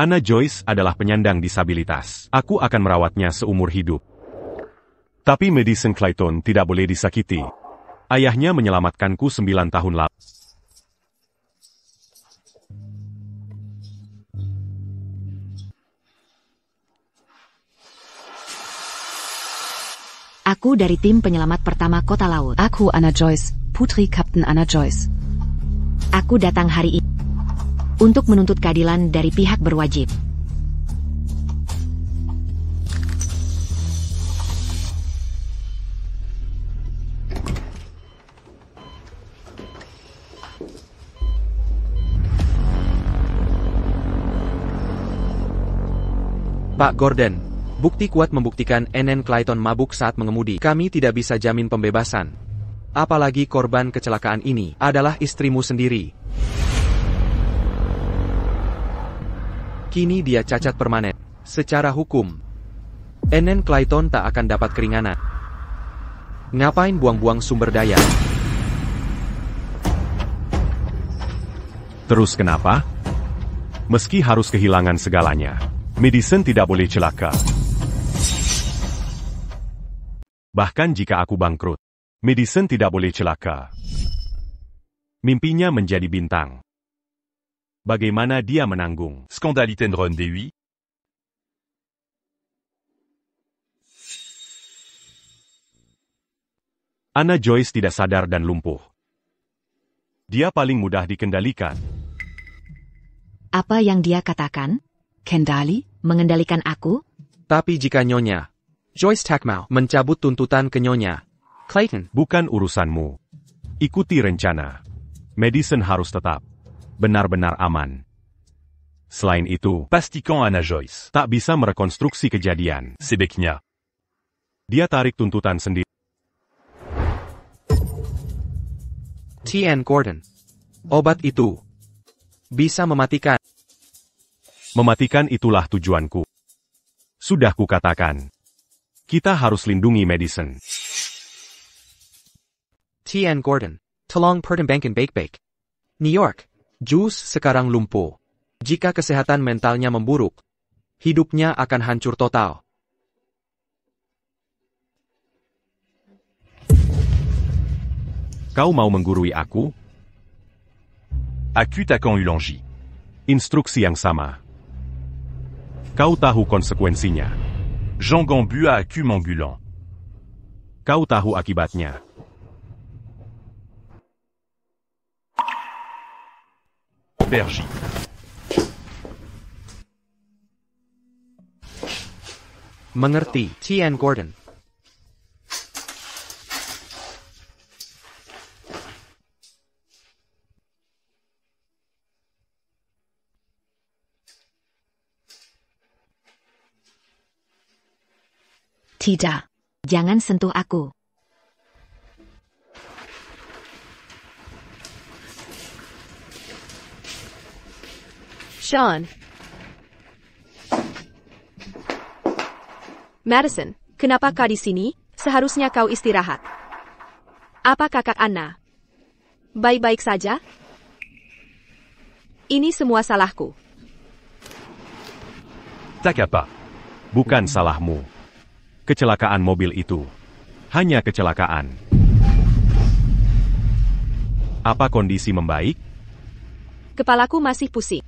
Anna Joyce adalah penyandang disabilitas. Aku akan merawatnya seumur hidup. Tapi Madison Clayton tidak boleh disakiti. Ayahnya menyelamatkanku 9 tahun lalu. Aku dari tim penyelamat pertama Kota Laut. Aku Anna Joyce, putri Kapten Anna Joyce. Aku datang hari ini untuk menuntut keadilan dari pihak berwajib. Pak Gordon, bukti kuat membuktikan Anne Clayton mabuk saat mengemudi. Kami tidak bisa jamin pembebasan. Apalagi korban kecelakaan ini adalah istrimu sendiri. Kini dia cacat permanen. Secara hukum, Anne Clayton tak akan dapat keringanan. Ngapain buang-buang sumber daya? Terus kenapa? Meski harus kehilangan segalanya, Madison tidak boleh celaka. Bahkan jika aku bangkrut, Madison tidak boleh celaka. Mimpinya menjadi bintang. Bagaimana dia menanggung? Scandale Hit and Run D8. Anna Joyce tidak sadar dan lumpuh. Dia paling mudah dikendalikan. Apa yang dia katakan? Kendali? Mengendalikan aku? Tapi jika Nyonya Joyce Takmau mencabut tuntutan ke Nyonya Clayton, Bukan urusanmu. Ikuti rencana. Madison harus tetap benar-benar aman. Selain itu, Pastiquant Anna Joyce. tak bisa merekonstruksi kejadian. Sebeknya. Dia tarik tuntutan sendiri. T.N. Gordon. Obat itu bisa mematikan. Mematikan itulah tujuanku. Sudah kukatakan. Kita harus lindungi Madison. T.N. Gordon. Tolong pertimbangkan baik-baik. New York. Juice sekarang lumpuh. Jika kesehatan mentalnya memburuk, hidupnya akan hancur total. Kau mau menggurui aku? Acute à Ulangi. Instruksi yang sama. Kau tahu konsekuensinya. Jean Gambu à Ambulant. Kau tahu akibatnya. Bergy. Mengerti, T.N. Gordon. Tidak. Jangan sentuh aku. Sean. Madison, kenapa kau di sini? Seharusnya kau istirahat. Apa kakak Anna? Baik-baik saja? Ini semua salahku. Tak apa. Bukan salahmu. Kecelakaan mobil itu. Hanya kecelakaan. Apa kondisi membaik? Kepalaku masih pusing.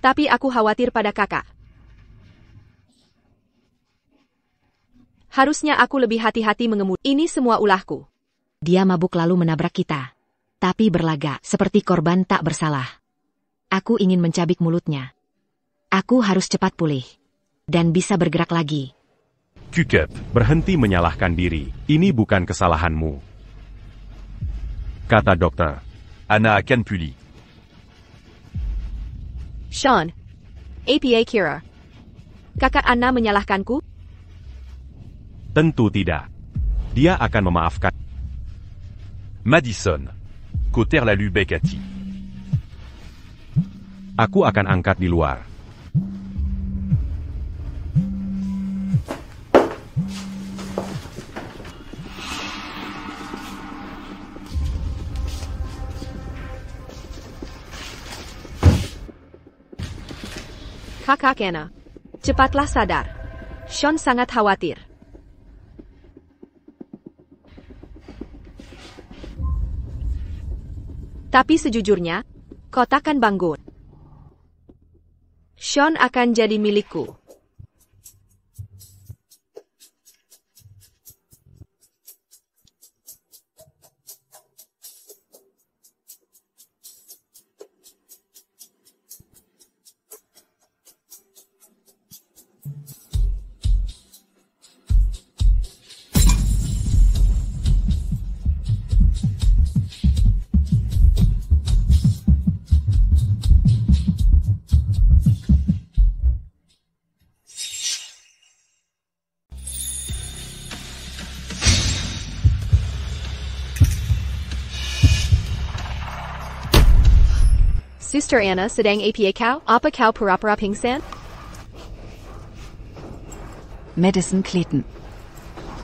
Tapi aku khawatir pada kakak. Harusnya aku lebih hati-hati mengemudi. Ini semua ulahku. Dia mabuk lalu menabrak kita. Tapi berlagak seperti korban tak bersalah. Aku ingin mencabik mulutnya. Aku harus cepat pulih. Dan bisa bergerak lagi. Cukup. Berhenti menyalahkan diri. Ini bukan kesalahanmu. Kata dokter. Anna Canpuli. Sean. APA Kira. Kakak Anna menyalahkanku? Tentu tidak. Dia akan memaafkan. Madison. Cotter la Becati. Aku akan angkat di luar. Kakak Anna. Cepatlah sadar. Sean sangat khawatir. Tapi sejujurnya, kau takkan bangun. Sean akan jadi milikku. Sister Anna sedang apa kau? Apa kau pura-pura pingsan? Madison Clayton.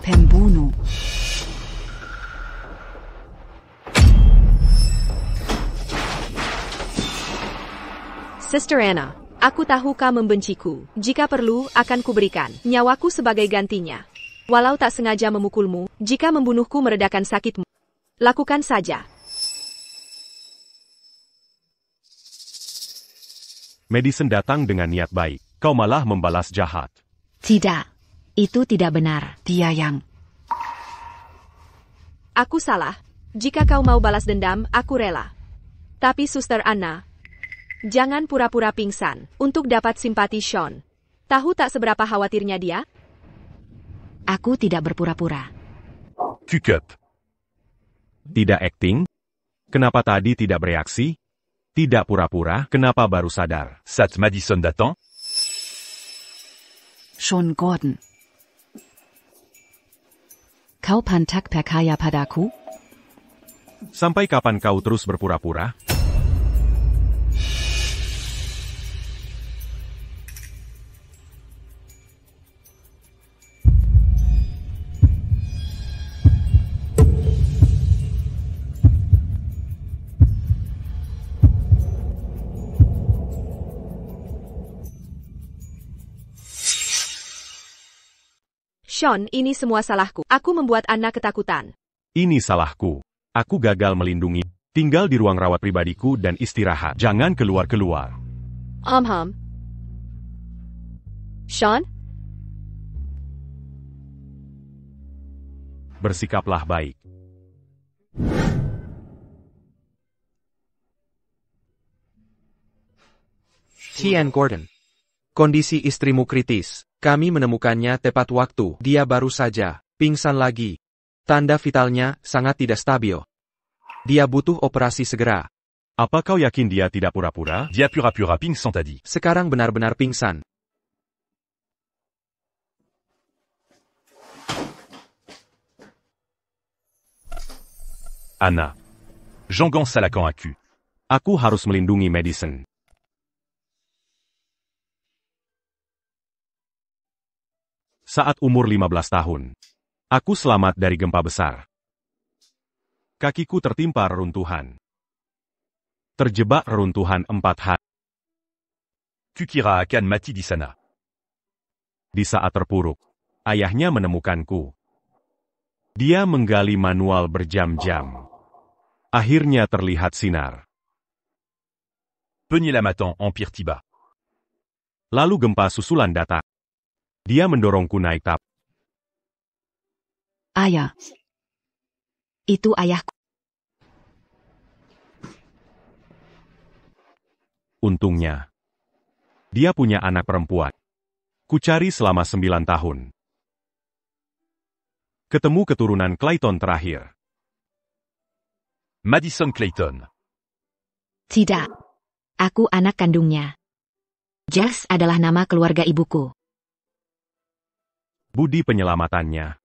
Pembunuh. Sister Anna, aku tahu kau membenciku. Jika perlu, akan kuberikan nyawaku sebagai gantinya. Walau tak sengaja memukulmu, jika membunuhku meredakan sakitmu, lakukan saja. Madison datang dengan niat baik. Kau malah membalas jahat. Tidak. Itu tidak benar. Dia yang... Aku salah. Jika kau mau balas dendam, aku rela. Tapi Suster Anna, jangan pura-pura pingsan untuk dapat simpati Sean. Tahu tak seberapa khawatirnya dia? Aku tidak berpura-pura. Cucup. Tidak acting? Kenapa tadi tidak bereaksi? Tidak pura-pura, kenapa baru sadar? Sat Madison datant. Sean Gordon. Kau pantak percaya padaku? Sampai kapan kau terus berpura-pura? Sean, ini semua salahku. Aku membuat Anna ketakutan. Ini salahku. Aku gagal melindungi. Tinggal di ruang rawat pribadiku dan istirahat. Jangan keluar-keluar. Sean? Bersikaplah baik. Tian Gordon. Kondisi istrimu kritis. Kami menemukannya tepat waktu. Dia baru saja pingsan lagi. Tanda vitalnya sangat tidak stabil. Dia butuh operasi segera. Apa kau yakin dia tidak pura-pura? Dia pura-pura pingsan tadi. Sekarang benar-benar pingsan. Anna. Jean-Gon Salacan Aku. Aku harus melindungi Madison. Saat umur 15 tahun, aku selamat dari gempa besar. Kakiku tertimpa reruntuhan. Terjebak reruntuhan 4 hari. Kukira akan mati di sana. Di saat terpuruk, ayahnya menemukanku. Dia menggali manual berjam-jam. Akhirnya terlihat sinar. Penyelamatkan Empire tiba. Lalu gempa susulan datang. Dia mendorongku naik tap. Ayah. Itu ayahku. Untungnya, dia punya anak perempuan. Kucari selama 9 tahun. Ketemu keturunan Clayton terakhir. Madison Clayton. Tidak. Aku anak kandungnya. Jess adalah nama keluarga ibuku. Budi penyelamatannya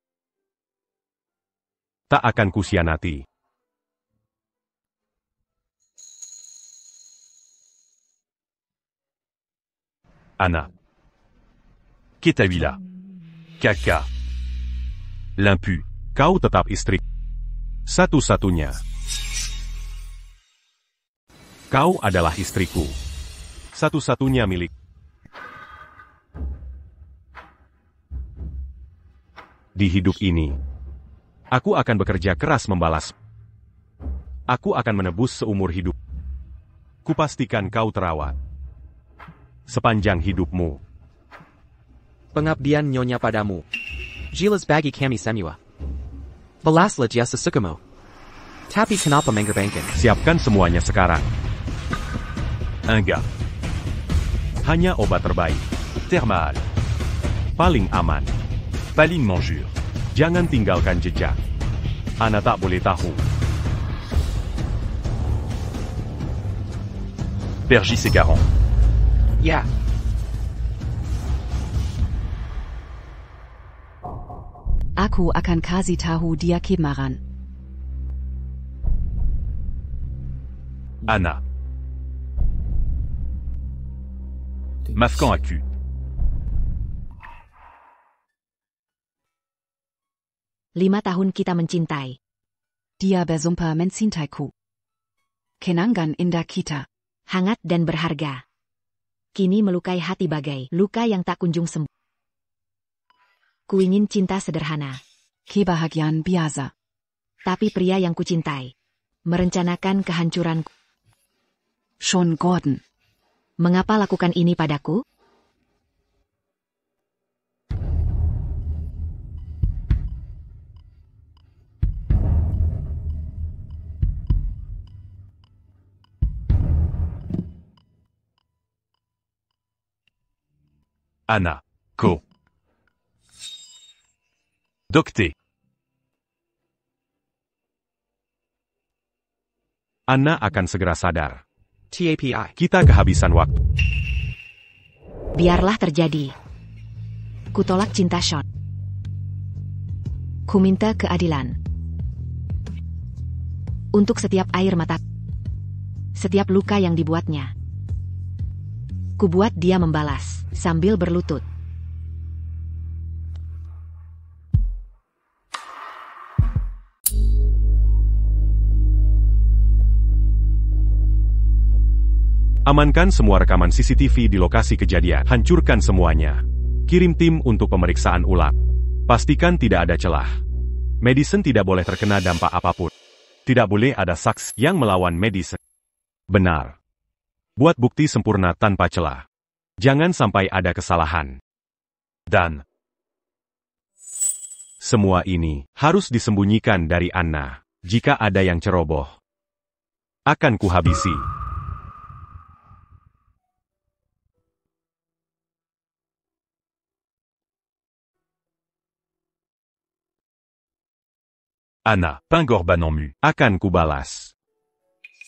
tak akan kusianati. Anna. Ketawila. Kaka. L'impu. Kau tetap istri. Satu-satunya. Kau adalah istriku. Satu-satunya milik. Di hidup ini, aku akan bekerja keras membalas. Aku akan menebus seumur hidup. Kupastikan kau terawat sepanjang hidupmu. Pengabdian nyonya padamu. Gilas bagi kami semua. Balaslah jasa sukamu. Tapi kenapa menggerbangkan? Siapkan semuanya sekarang. Enggak. Hanya obat terbaik. Thermal. Paling aman. Paling manjure. Jangan tinggalkan jejak. Ana tak boleh tahu. Pergis et Garant. Ya. Aku akan kasih tahu dia kemaran. Anna. Mafkan Aku. Lima tahun kita mencintai. Dia bersumpa mencintaiku. Kenangan indah kita. Hangat dan berharga. Kini melukai hati bagai luka yang tak kunjung sembuh. Kuingin cinta sederhana. Kebahagiaan biasa. Tapi pria yang kucintai merencanakan kehancuranku. Sean Gordon. Mengapa lakukan ini padaku? Anna. Ko. Docté. Anna akan segera sadar. TAPI. Kita kehabisan waktu. Biarlah terjadi. Kutolak cinta Sean. Ku minta keadilan. Untuk setiap air mata. Setiap luka yang dibuatnya. Ku buat dia membalas, sambil berlutut. Amankan semua rekaman CCTV di lokasi kejadian. Hancurkan semuanya. Kirim tim untuk pemeriksaan ulang. Pastikan tidak ada celah. Madison tidak boleh terkena dampak apapun. Tidak boleh ada saksi yang melawan Madison. Benar. Buat bukti sempurna tanpa celah. Jangan sampai ada kesalahan. Dan. Semua ini harus disembunyikan dari Anna. Jika ada yang ceroboh, akan kuhabisi. Anna. Pengorbanan mu. Akan kubalas.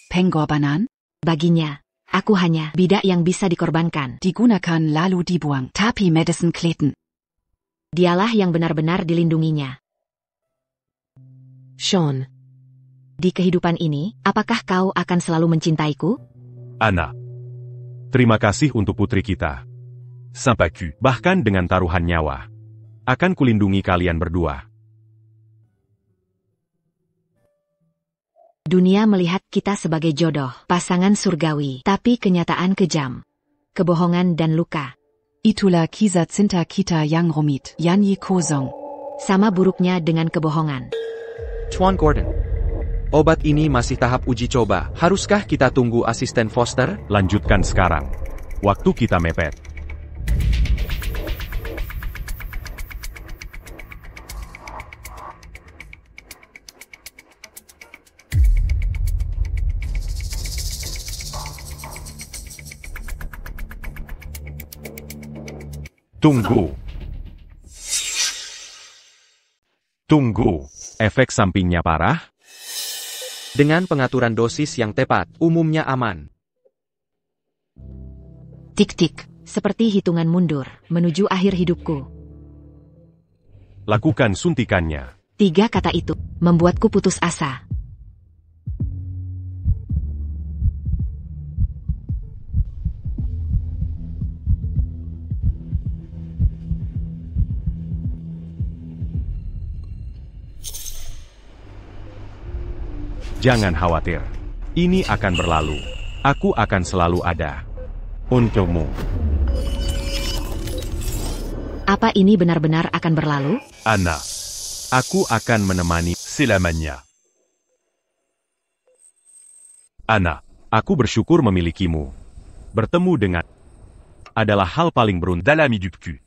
Pengorbanan? Baginya, aku hanya bidak yang bisa dikorbankan. Digunakan lalu dibuang. Tapi Madison Clayton. Dialah yang benar-benar dilindunginya. Sean. Di kehidupan ini, apakah kau akan selalu mencintaiku? Anna. Terima kasih untuk putri kita. Sympacu. Bahkan dengan taruhan nyawa. Akan kulindungi kalian berdua. Dunia melihat kita sebagai jodoh, pasangan surgawi, tapi kenyataan kejam. Kebohongan dan luka. Itulah kisah cinta kita yang rumit. Yanyi kosong. Sama buruknya dengan kebohongan. Tuan Gordon. Obat ini masih tahap uji coba. Haruskah kita tunggu asisten Foster? Lanjutkan sekarang. Waktu kita mepet. Tunggu. Tunggu. Efek sampingnya parah? Dengan pengaturan dosis yang tepat, umumnya aman. Tik-tik, seperti hitungan mundur, menuju akhir hidupku. Lakukan suntikannya. 3 kata itu, membuatku putus asa. Jangan khawatir. Ini akan berlalu. Aku akan selalu ada. Untukmu. Apa ini benar-benar akan berlalu? Anna. Aku akan menemani. C'est la mania. Anna. Aku bersyukur memilikimu. Bertemu dengan adalah hal paling beruntung. Dalami du cul.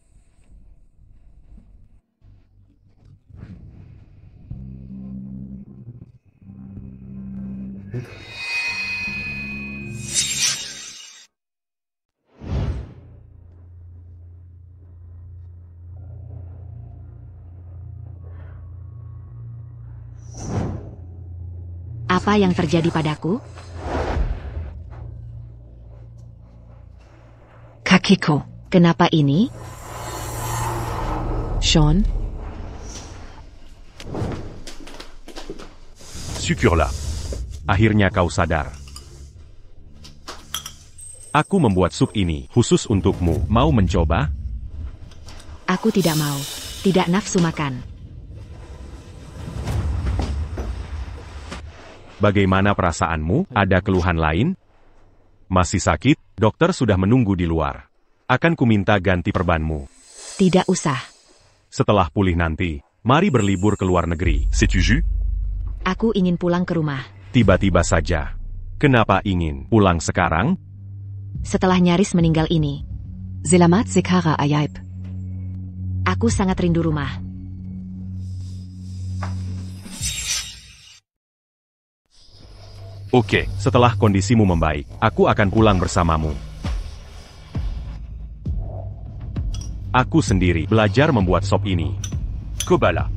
Apa yang terjadi padaku? Kakiko. Kenapa ini? Sean. Syukurlah. Akhirnya kau sadar. Aku membuat sup ini khusus untukmu. Mau mencoba? Aku tidak mau. Tidak nafsu makan. Bagaimana perasaanmu? Ada keluhan lain? Masih sakit? Dokter sudah menunggu di luar. Akan kuminta ganti perbanmu. Tidak usah. Setelah pulih nanti, mari berlibur ke luar negeri. C'est-tu jus? Aku ingin pulang ke rumah. Tiba-tiba saja. Kenapa ingin pulang sekarang? Setelah nyaris meninggal ini, Selamat sekara ajaib. aku sangat rindu rumah. Oke, setelah kondisimu membaik, aku akan pulang bersamamu. Aku sendiri belajar membuat sop ini. Kobala.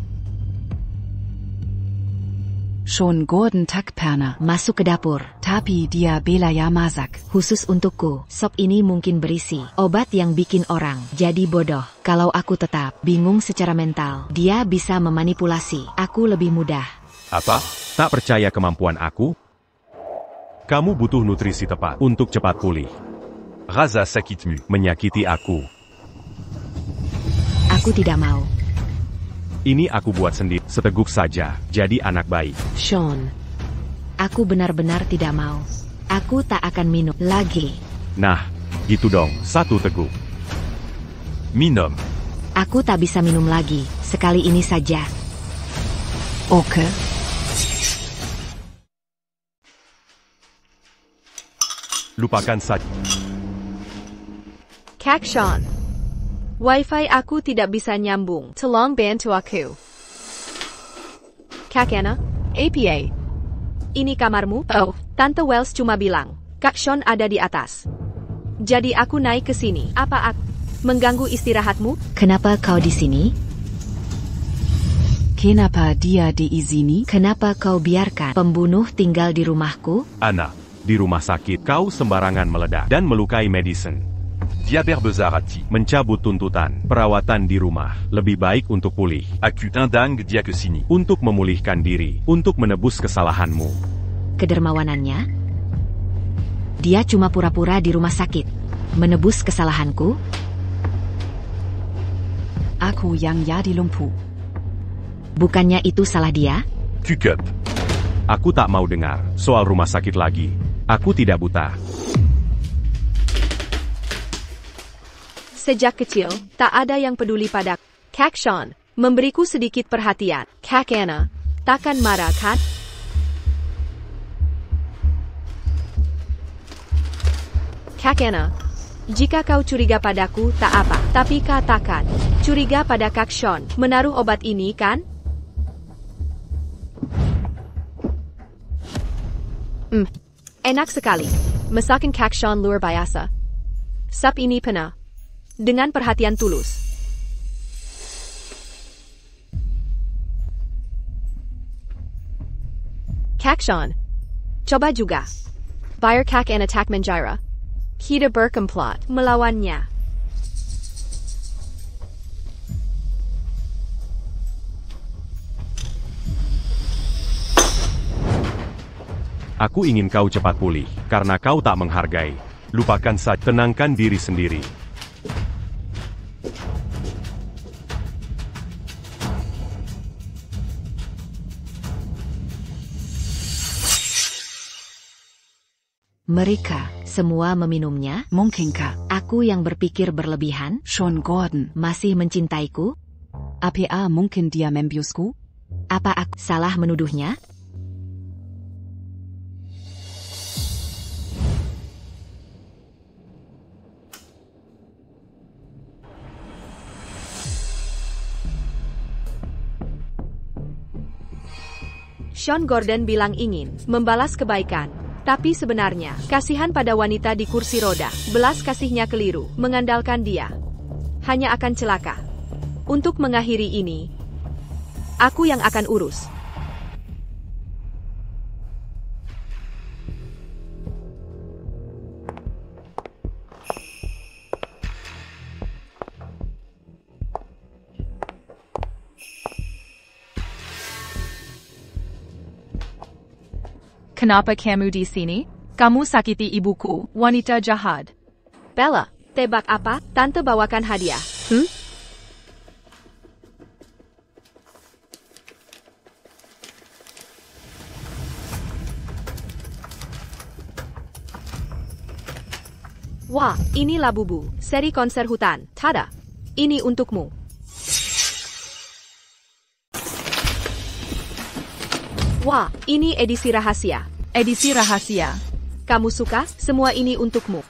Schon Gordon Takperna. Masuk ke dapur. Tapi dia belaya masak. Khusus untukku, sop ini mungkin berisi obat yang bikin orang jadi bodoh. Kalau aku tetap bingung secara mental, dia bisa memanipulasi aku lebih mudah. Apa? Tak percaya kemampuan aku? Kamu butuh nutrisi tepat untuk cepat pulih. Raza sakitmu. Menyakiti aku. Aku tidak mau. Ini aku buat sendiri, seteguk saja, jadi anak baik. Sean, aku benar-benar tidak mau. Aku tak akan minum lagi. Nah, gitu dong, satu teguk. Minom. Aku tak bisa minum lagi, sekali ini saja. Oke. Lupakan saja. Kak Sean. Wi-Fi aku tidak bisa nyambung. Tolong bantu aku. Kak Anna, APA. Ini kamarmu? Oh, Tante Wells cuma bilang, Kak Sean ada di atas. Jadi aku naik ke sini. Apa aku mengganggu istirahatmu? Kenapa kau di sini? Kenapa dia diizini? Kenapa kau biarkan pembunuh tinggal di rumahku? Anna, di rumah sakit kau sembarangan meledak dan melukai Madison. Diaber bezarati. Mencabut tuntutan, perawatan di rumah, lebih baik untuk pulih. Aku tindang dia ke sini. Untuk memulihkan diri, untuk menebus kesalahanmu. Kedermawanannya? Dia cuma pura-pura di rumah sakit. Menebus kesalahanku? Aku yang jadi lumpuh. Bukannya itu salah dia? Kukup. Aku tak mau dengar soal rumah sakit lagi. Aku tidak buta. Sejak kecil, tak ada yang peduli pada Kak Sean. Memberiku sedikit perhatian. Kak Anna, takkan marah kan? Kak Anna, jika kau curiga padaku, tak apa. Tapi katakan, curiga pada Kak Sean. Menaruh obat ini kan? Enak sekali. Masakan Kak Sean luar biasa. Sap ini penuh dengan perhatian tulus. Kak Sean, coba juga. Biar Kak Anna tak menjara. Kita berkomplot melawannya. Aku ingin kau cepat pulih, karena kau tak menghargai. Lupakan saja, tenangkan diri sendiri. Mereka semua meminumnya? Mungkinkah Aku yang berpikir berlebihan? Sean Gordon Masih mencintaiku? APA mungkin dia membiusku? Apa aku salah menuduhnya? Sean Gordon bilang ingin membalas kebaikan. Tapi sebenarnya, kasihan pada wanita di kursi roda. Belas kasihnya keliru, mengandalkan dia. Hanya akan celaka. Untuk mengakhiri ini, aku yang akan urus. Kenapa kamu di sini? Kamu sakiti ibuku, wanita jahat. Bella, tebak apa? Tante bawakan hadiah. Wah, ini Labubu, seri konser hutan. Tada! Ini untukmu. Wah, ini edisi rahasia. Edisi rahasia. Kamu suka? Semua ini untukmu.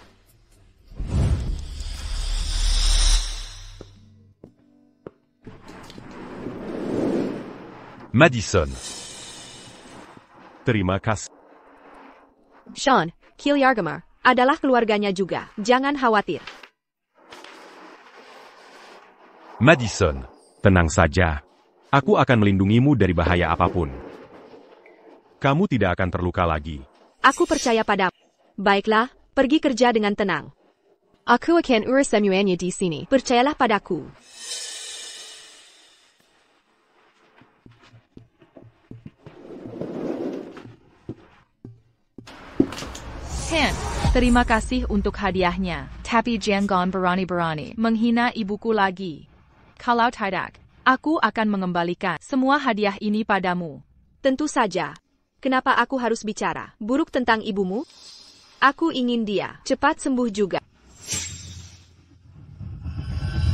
Madison. Terima kasih. Sean, Killiargamer, adalah keluarganya juga. Jangan khawatir. Madison. Tenang saja. Aku akan melindungimu dari bahaya apapun. Kamu tidak akan terluka lagi. Aku percaya padamu. Baiklah, pergi kerja dengan tenang. Aku akan urus semuanya di sini. Percayalah padaku. Han, terima kasih untuk hadiahnya. Tapi jangan berani-berani menghina ibuku lagi. Kalau tidak, aku akan mengembalikan semua hadiah ini padamu. Tentu saja. Kenapa aku harus bicara buruk tentang ibumu? Aku ingin dia cepat sembuh juga.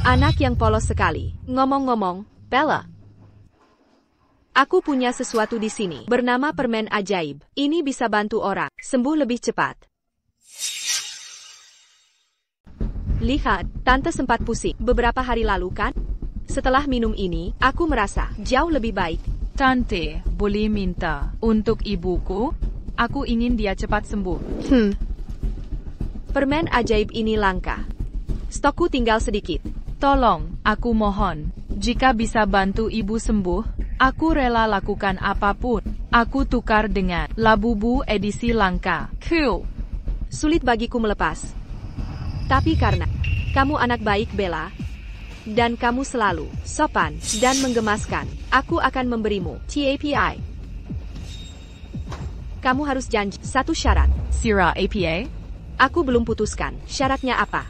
Anak yang polos sekali. Ngomong-ngomong, Bella. Aku punya sesuatu di sini bernama permen ajaib. Ini bisa bantu orang sembuh lebih cepat. Lihat, Tante sempat pusing beberapa hari lalu kan? Setelah minum ini, aku merasa jauh lebih baik. Tante, boleh minta untuk ibuku? Aku ingin dia cepat sembuh. Permen ajaib ini langka. Stokku tinggal sedikit. Tolong, aku mohon. Jika bisa bantu ibu sembuh, aku rela lakukan apapun. Aku tukar dengan Labubu edisi langka. Cool. Sulit bagiku melepas. Tapi karena kamu anak baik, Bella, dan kamu selalu sopan dan menggemaskan, aku akan memberimu TAPI. Kamu harus janji satu syarat. Sira APA? Aku belum putuskan syaratnya apa.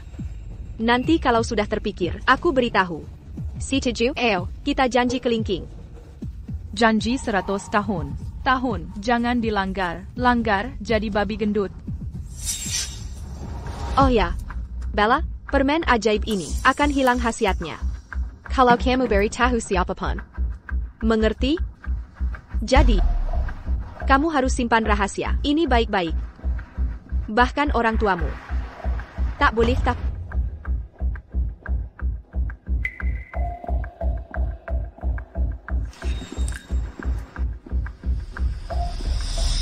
Nanti kalau sudah terpikir, aku beritahu. Setuju? Ayo, kita janji kelingking. Janji 100 tahun. Jangan dilanggar. Langgar, jadi babi gendut. Oh ya, Bella, permen ajaib ini akan hilang khasiatnya kalau kamu beri tahu siapapun. Mengerti? Jadi, kamu harus simpan rahasia ini baik-baik. Bahkan orang tuamu. Tak boleh tak.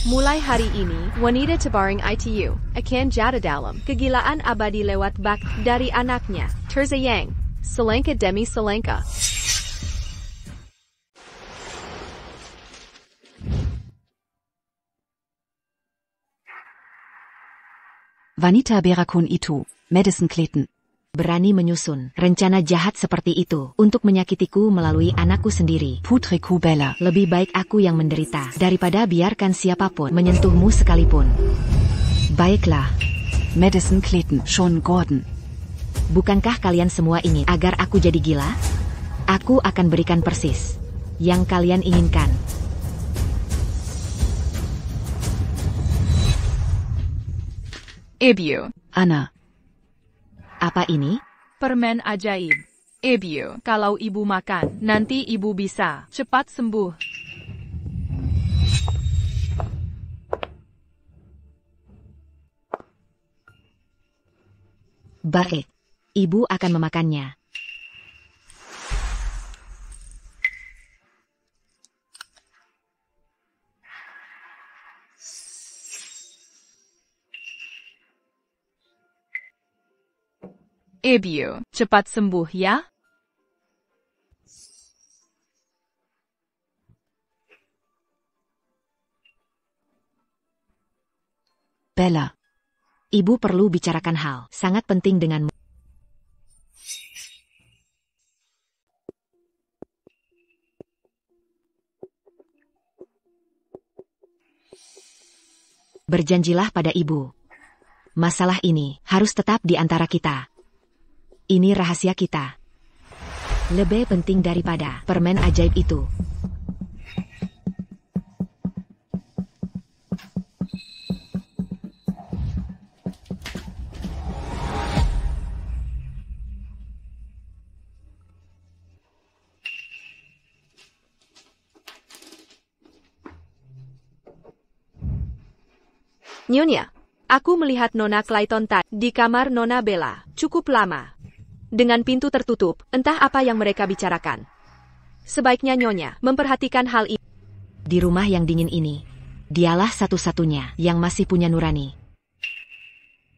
Mulai hari ini, wanita terbaring ITU akan jatuh dalam kegilaan abadi lewat bak dari anaknya, Terza Yang, selengka demi selengka. Vanita Berakun itu, Madison Clayton. Berani menyusun rencana jahat seperti itu untuk menyakitiku melalui anakku sendiri. Putriku Bella. Lebih baik aku yang menderita daripada biarkan siapapun menyentuhmu sekalipun. Baiklah. Madison Clayton, Sean Gordon. Bukankah kalian semua ingin agar aku jadi gila? Aku akan berikan persis yang kalian inginkan. Ibu. Anna. Apa ini? Permen ajaib. Ibu, kalau ibu makan, nanti ibu bisa cepat sembuh. Baik. Ibu akan memakannya. Ibu, cepat sembuh ya. Bella. Ibu perlu bicarakan hal sangat penting denganmu. Berjanjilah pada ibu. Masalah ini harus tetap di antara kita. Ini rahasia kita. Lebih penting daripada permen ajaib itu. Nyonya, aku melihat Nona Clayton tadi di kamar Nona Bella cukup lama. Dengan pintu tertutup, entah apa yang mereka bicarakan. Sebaiknya Nyonya memperhatikan hal ini. Di rumah yang dingin ini, dialah satu-satunya yang masih punya nurani.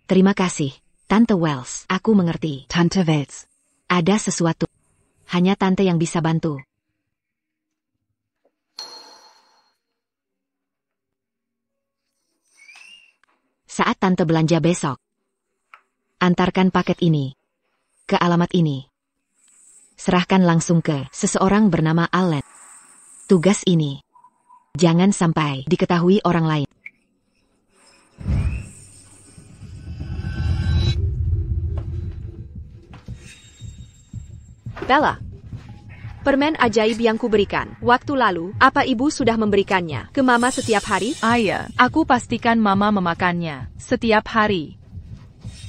Terima kasih, Tante Wells. Aku mengerti. Tante Wells. Ada sesuatu. Hanya Tante yang bisa bantu. Saat Tante belanja besok, antarkan paket ini ke alamat ini. Serahkan langsung ke seseorang bernama Allen. Tugas ini jangan sampai diketahui orang lain. Bella, permen ajaib yang kuberikan waktu lalu, apa ibu sudah memberikannya ke mama setiap hari? Ayah, aku pastikan mama memakannya setiap hari.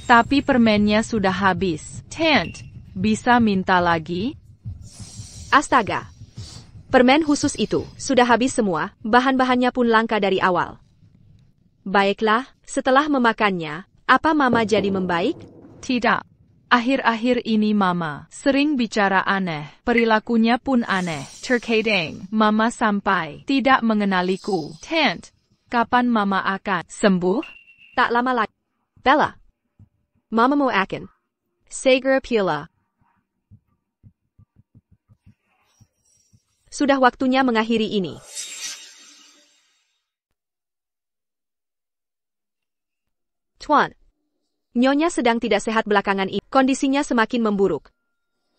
Tapi permennya sudah habis. Tante, bisa minta lagi? Astaga. Permen khusus itu sudah habis semua, bahan-bahannya pun langka dari awal. Baiklah, setelah memakannya, apa mama jadi membaik? Tidak. Akhir-akhir ini mama sering bicara aneh, perilakunya pun aneh. Terkadang, mama sampai tidak mengenaliku. Tante, kapan mama akan sembuh? Tak lama lagi. Bella, mama mau akan segera pula. Sudah waktunya mengakhiri ini. Tuan, Nyonya sedang tidak sehat belakangan ini. Kondisinya semakin memburuk.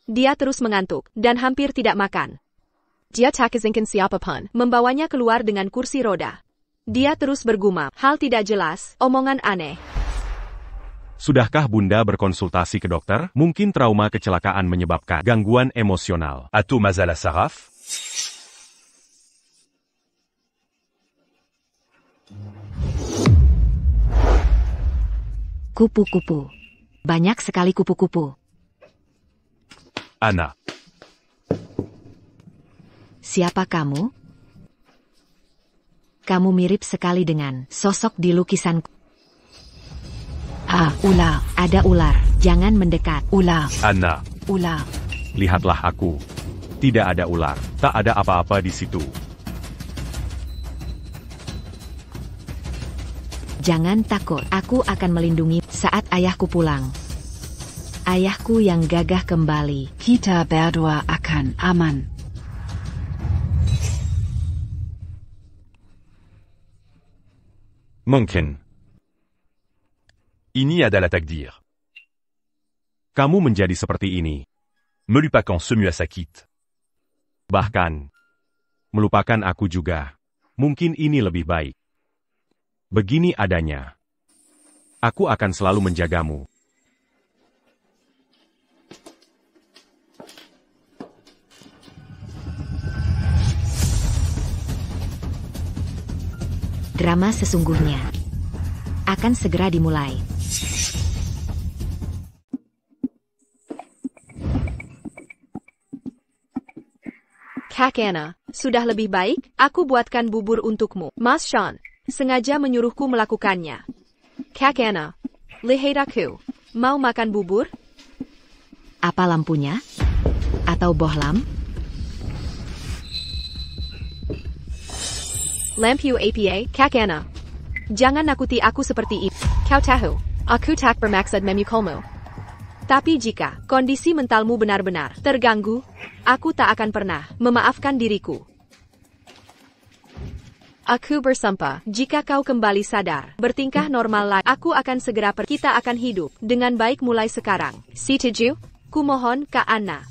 Dia terus mengantuk dan hampir tidak makan. Dia tak izinkan siapapun membawanya keluar dengan kursi roda. Dia terus bergumam, hal tidak jelas, omongan aneh. Sudahkah Bunda berkonsultasi ke dokter? Mungkin trauma kecelakaan menyebabkan gangguan emosional. Atau masalah saraf? Kupu-kupu. Banyak sekali kupu-kupu. Anna. Siapa kamu? Kamu mirip sekali dengan sosok di lukisanku. Ular. Ada ular. Jangan mendekat. Ular. Anna. Ular. Lihatlah aku. Tidak ada ular. Tak ada apa-apa di situ. Jangan takut. Aku akan melindungi saat ayahku pulang. Ayahku yang gagah kembali. Kita berdua akan aman. Mungkin. Ini adalah takdir. Kamu menjadi seperti ini. Melupakan semua sakit. Bahkan, melupakan aku juga. Mungkin ini lebih baik. Begini adanya. Aku akan selalu menjagamu. Drama sesungguhnya akan segera dimulai. Kak Anna, sudah lebih baik? Aku buatkan bubur untukmu. Mas Sean sengaja menyuruhku melakukannya. Kak Anna, lihat aku. Mau makan bubur? Apa lampunya? Atau bohlam? Lampu apa, Kakana? Jangan nakuti aku seperti itu. Kau tahu, aku tak bermaksud memukulmu. Tapi jika kondisi mentalmu benar-benar terganggu, aku tak akan pernah memaafkan diriku. Aku bersumpah, jika kau kembali sadar, bertingkah normal lagi, aku akan segera kita akan hidup dengan baik mulai sekarang. Setuju? Kumohon, Kak Anna.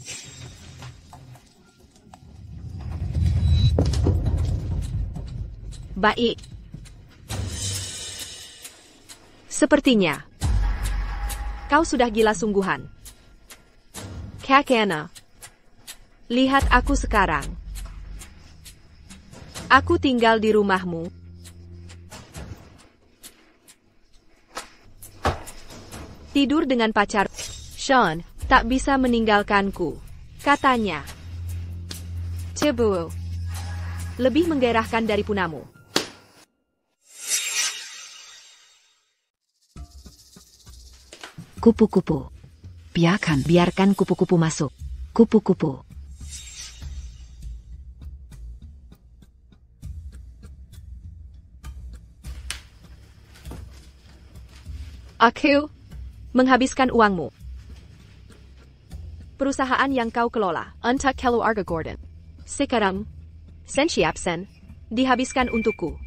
Baik. Sepertinya kau sudah gila sungguhan. Kak Anna, lihat aku sekarang. Aku tinggal di rumahmu. Tidur dengan pacar. Sean tak bisa meninggalkanku, katanya. Cebu. Lebih menggairahkan dari punamu. Kupu-kupu. Biarkan kupu-kupu masuk. Kupu-kupu. Aku menghabiskan uangmu. Perusahaan yang kau kelola, untuk keluarga Gordon. Sekarang, Sensiapsen, dihabiskan untukku.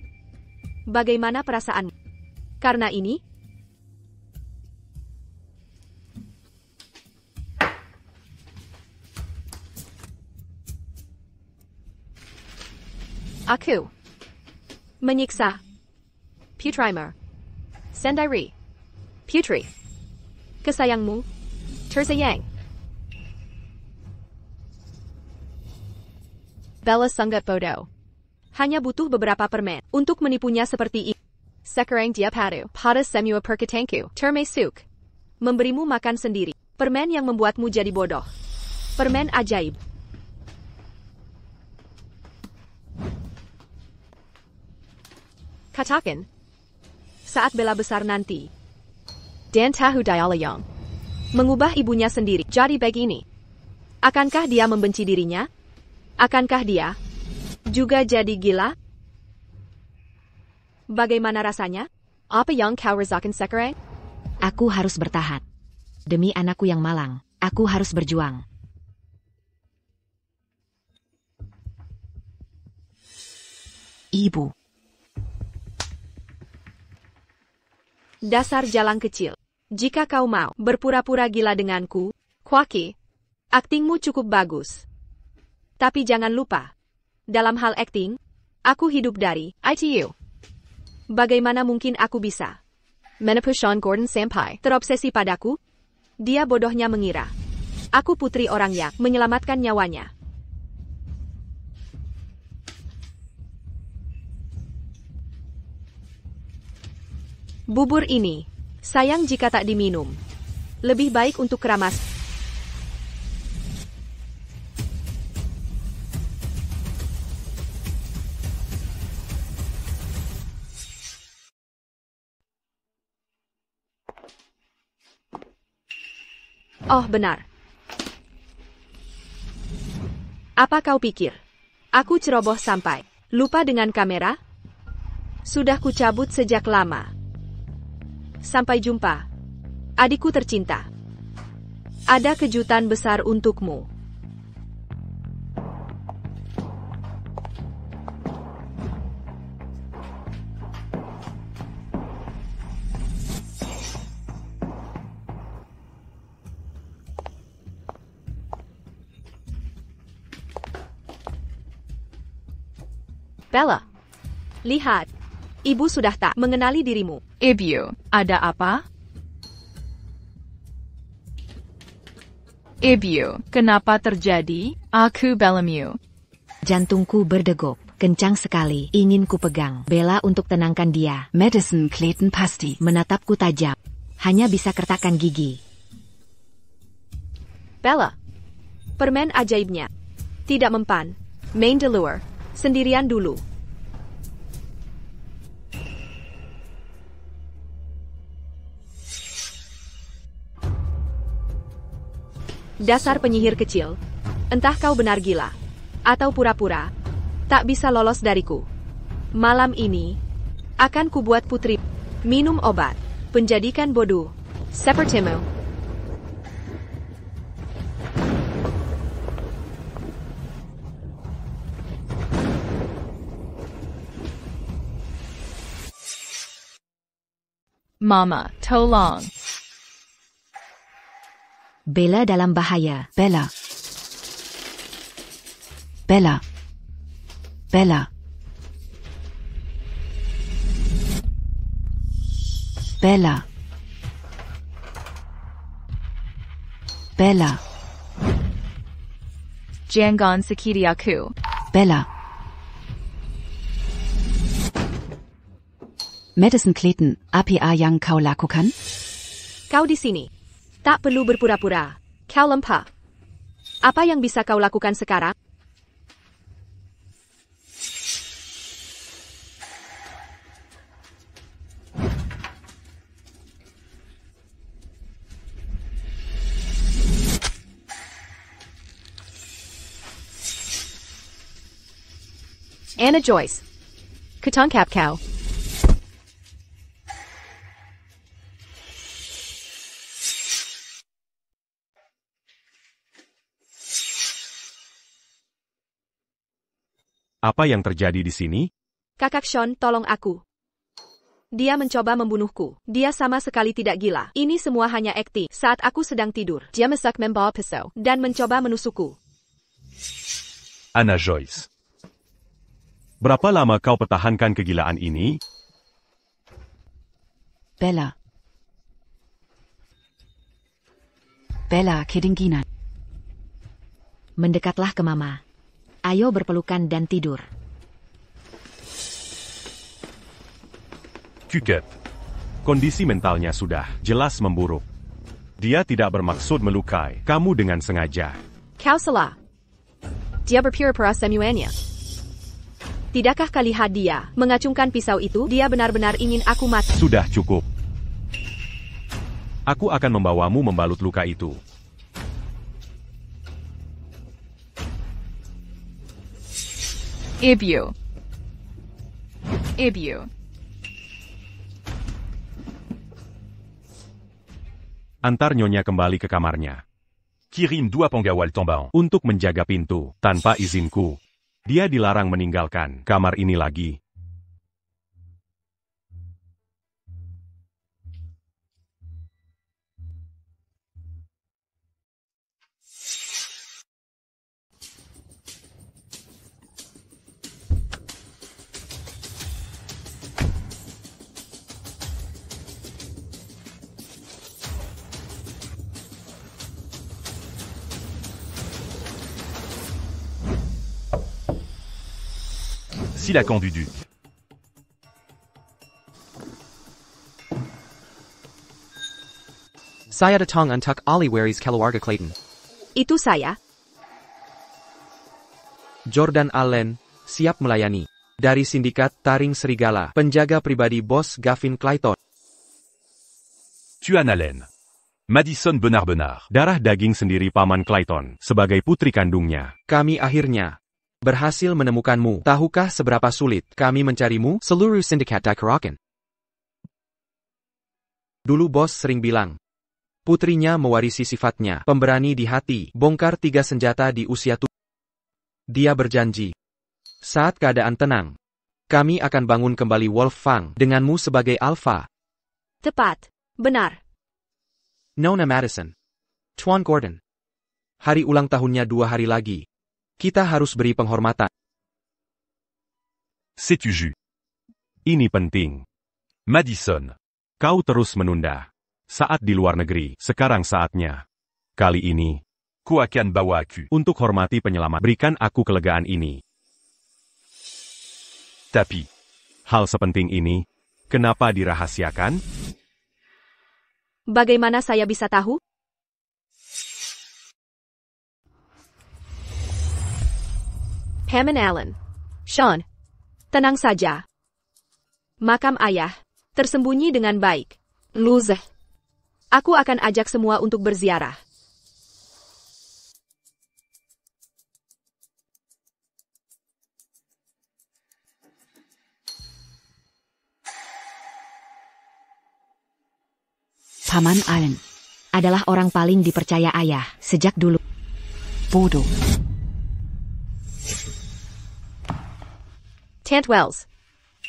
Bagaimana perasaanmu? Karena ini, aku menyiksa Putrimer, Sendiri, Putri, kesayangmu, tersayang. Bella sangat bodoh. Hanya butuh beberapa permen untuk menipunya seperti ini. Sekarang dia pada semua perkataanku, termasuk memberimu makan sendiri. Permen yang membuatmu jadi bodoh. Permen ajaib. Katakan, saat Bella besar nanti, dan tahu Dialayong mengubah ibunya sendiri jadi begini. Akankah dia membenci dirinya? Akankah dia juga jadi gila? Bagaimana rasanya? Apa yang kau rasakan sekarang? Aku harus bertahan. Demi anakku yang malang, aku harus berjuang. Ibu. Dasar jalang kecil. Jika kau mau berpura-pura gila denganku, Kwaki, aktingmu cukup bagus. Tapi jangan lupa, dalam hal akting, aku hidup dari ITU. Bagaimana mungkin aku bisa menipu Sean Gordon sampai terobsesi padaku? Dia bodohnya mengira aku putri orang yang menyelamatkan nyawanya. Bubur ini, sayang jika tak diminum. Lebih baik untuk keramas. Oh, benar. Apa kau pikir? Aku ceroboh sampai lupa dengan kamera? Sudah kucabut sejak lama. Sampai jumpa, adikku tercinta. Ada kejutan besar untukmu. Bella, lihat. Ibu sudah tak mengenali dirimu. Ibu, ada apa? Ibu, kenapa terjadi? Aku Bellamu. Jantungku berdegup, kencang sekali, ingin ku pegang Bella untuk tenangkan dia. Madison Clayton pasti. Menatapku tajam, hanya bisa kertakkan gigi. Bella, permen ajaibnya. Tidak mempan. Main di luar. Sendirian dulu. Dasar penyihir kecil. Entah kau benar gila. Atau pura-pura. Tak bisa lolos dariku. Malam ini, akan kubuat putri minum obat. Penjadikan bodoh. Sepertimu. Mama, tolong. Bella dalam bahaya. Bella. Bella. Bella. Bella. Bella. Jangan sakiti aku. Bella. Madison Clayton, apa yang kau lakukan? Kau di sini. Tak perlu berpura-pura. Kau lemah. Apa yang bisa kau lakukan sekarang? Anna Joyce. Ketangkap kau. Apa yang terjadi di sini? Kakak Sean, tolong aku. Dia mencoba membunuhku. Dia sama sekali tidak gila. Ini semua hanya akting. Saat aku sedang tidur, dia masak membawa pisau dan mencoba menusukku. Anna Joyce. Berapa lama kau pertahankan kegilaan ini? Bella. Bella kedinginan. Mendekatlah ke Mama. Ayo berpelukan dan tidur. Cukup. Kondisi mentalnya sudah jelas memburuk. Dia tidak bermaksud melukai kamu dengan sengaja. Kau salah. Dia berpura-pura semuanya. Tidakkah kau lihat dia mengacungkan pisau itu? Dia benar-benar ingin aku mati. Sudah cukup. Aku akan membawamu membalut luka itu. Ibu. Antar Nyonya kembali ke kamarnya. Kirim dua penggawal tombang. Untuk menjaga pintu, tanpa izinku. Dia dilarang meninggalkan kamar ini lagi. Silakan du Duc. Saya datang untuk Oliwaris keluarga Clayton. Itu saya. Jordan Allen, siap melayani. Dari sindikat Taring Serigala, penjaga pribadi bos Gavin Clayton. Tuan Allen. Madison Benar-Benar. Darah daging sendiri Paman Clayton, sebagai putri kandungnya. Kami akhirnya berhasil menemukanmu. Tahukah seberapa sulit kami mencarimu? Seluruh sindikat Daikarakan. Dulu bos sering bilang, putrinya mewarisi sifatnya, pemberani di hati, bongkar 3 senjata di usia tua. Dia berjanji, saat keadaan tenang, kami akan bangun kembali Wolf Fang denganmu sebagai alfa. Tepat. Benar. Nona Madison. Tuan Gordon. Hari ulang tahunnya 2 hari lagi. Kita harus beri penghormatan. C'est-tu jus? Ini penting. Madison. Kau terus menunda. Saat di luar negeri, sekarang saatnya. Kali ini, Ku akan bawa aku. untuk hormati penyelamat, berikan aku kelegaan ini. Tapi, Hal sepenting ini, kenapa dirahasiakan? Bagaimana saya bisa tahu? Hammond Allen. Sean. Tenang saja. Makam ayah. Tersembunyi dengan baik. Luzeh. Aku akan ajak semua untuk berziarah. Paman Allen. Adalah orang paling dipercaya ayah sejak dulu. Bodo. Tant Wells.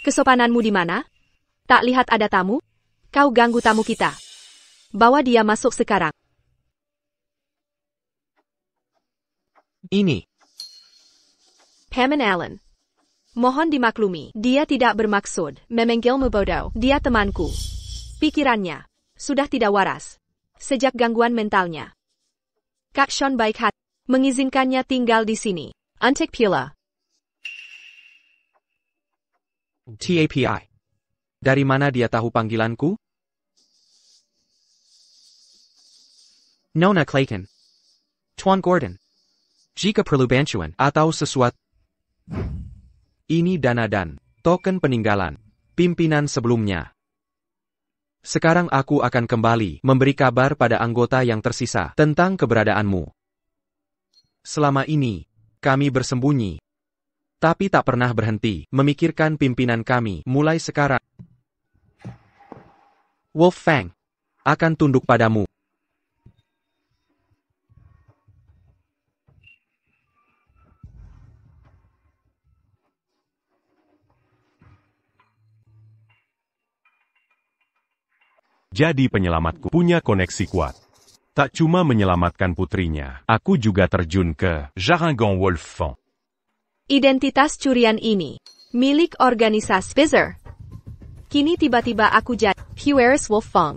Kesopananmu di mana? Tak lihat ada tamu? Kau ganggu tamu kita. Bawa dia masuk sekarang. Ini. Paman Allen. Mohon dimaklumi, dia tidak bermaksud memanggilmu bodoh. Dia temanku. Pikirannya sudah tidak waras sejak gangguan mentalnya. Kak Sean baik hati mengizinkannya tinggal di sini. Untuk pula. TAPI. Dari mana dia tahu panggilanku? Nona Clayton. Tuan Gordon. Jika perlu bantuan atau sesuatu. Ini dana dan token peninggalan pimpinan sebelumnya. Sekarang aku akan kembali memberi kabar pada anggota yang tersisa tentang keberadaanmu. Selama ini, kami bersembunyi. Tapi tak pernah berhenti memikirkan pimpinan kami mulai sekarang. Wolf Fang akan tunduk padamu. Jadi penyelamatku punya koneksi kuat. Tak cuma menyelamatkan putrinya, aku juga terjun ke Jaringan Wolf Fang. Identitas curian ini milik organisasi Bizzer. Kini tiba-tiba aku jadi Hueris Wolf Fang.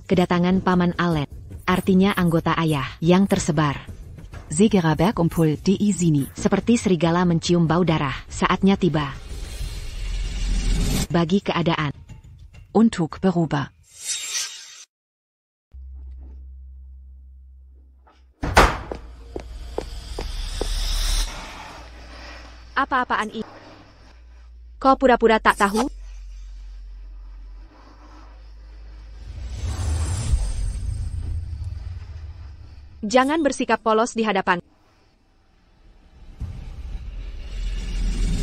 Kedatangan Paman Allen, artinya anggota ayah yang tersebar. Segera Bergumpul di sini. Seperti serigala mencium bau darah, saatnya tiba. Bagi keadaan. Untuk berubah. Apa-apaan ini? Kau pura-pura tak tahu? Jangan bersikap polos di hadapan.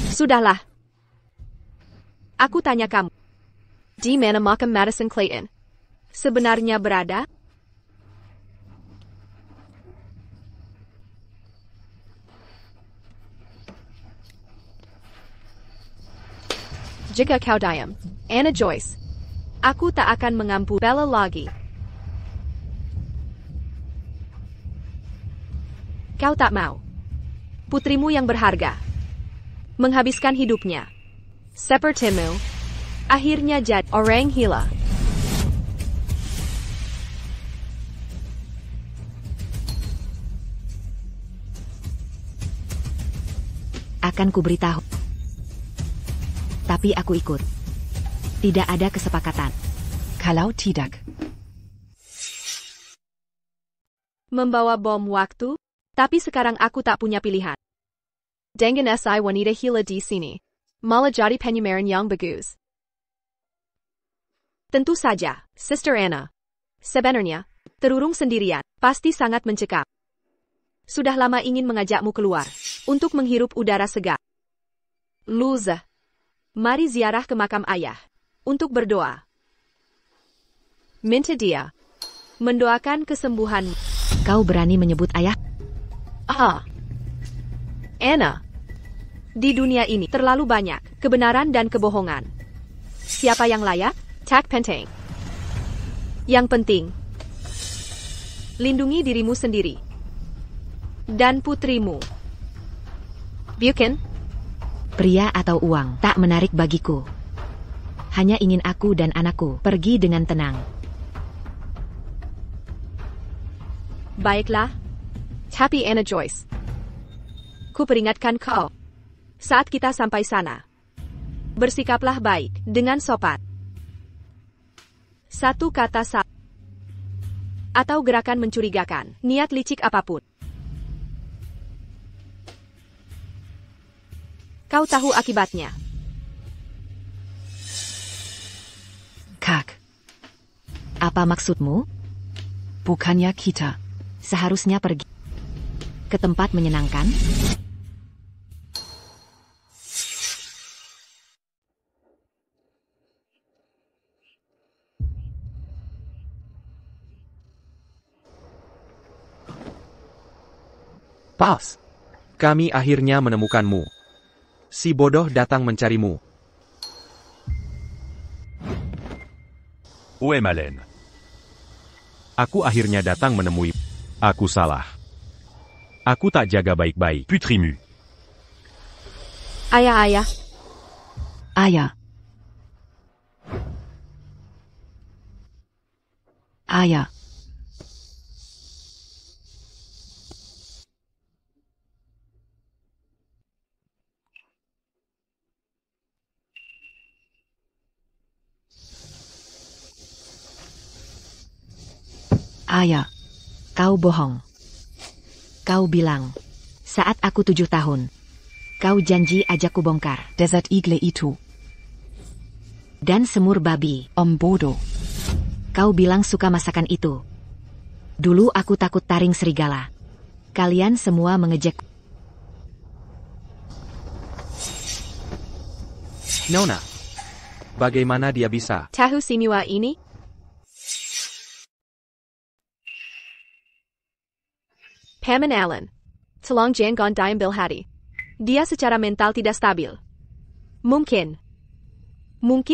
Sudahlah. Aku tanya kamu. Di mana makam Madison Clayton sebenarnya berada? Jika kau diam, Anna Joyce, aku tak akan mengampuni Bella lagi. Kau tak mau. Putrimu yang berharga. Menghabiskan hidupnya. Sepertimu. Akhirnya jadi orang gila. Akan kuberitahu. Tapi aku ikut. Tidak ada kesepakatan. Kalau tidak. Membawa bom waktu? Tapi sekarang aku tak punya pilihan. Dengan si wanita gila di sini. Malah jadi penyamaran yang bagus. Tentu saja, Sister Anna. Sebenarnya, terurung sendirian, pasti sangat mencekam. Sudah lama ingin mengajakmu keluar, untuk menghirup udara segar. Luza, mari ziarah ke makam ayah, untuk berdoa. Minta dia, mendoakan kesembuhan. Kau berani menyebut ayah? Anna. Di dunia ini terlalu banyak kebenaran dan kebohongan. Siapa yang layak? Tak penting. Yang penting, lindungi dirimu sendiri. Dan putrimu. Bukan? Pria atau uang tak menarik bagiku. Hanya ingin aku dan anakku pergi dengan tenang. Baiklah. Tapi Anna Joyce, ku peringatkan kau. Saat kita sampai sana, bersikaplah baik dengan sopan. Satu kata salah atau gerakan mencurigakan, niat licik apapun. Kau tahu akibatnya. Kak. Apa maksudmu? Bukannya kita seharusnya pergi ke tempat menyenangkan? Pas. Kami akhirnya menemukanmu. Si bodoh datang mencarimu. Où est Malène? Aku akhirnya datang menemui. Aku salah. Aku tak jaga baik-baik. Putrimu. Ayah. Eier. Eier. Eier. Kau bohong. Kau bilang, saat aku 7 tahun. Kau janji ajakku bongkar. Desert Eagle itu. Dan semur babi. Om Bodo. Kau bilang suka masakan itu. Dulu aku takut taring serigala. Kalian semua mengejek. Nona. Bagaimana dia bisa? Tahu semua ini? Paman Allen. Tolong jangan diambil hati. Dia secara mental tidak stabil. Mungkin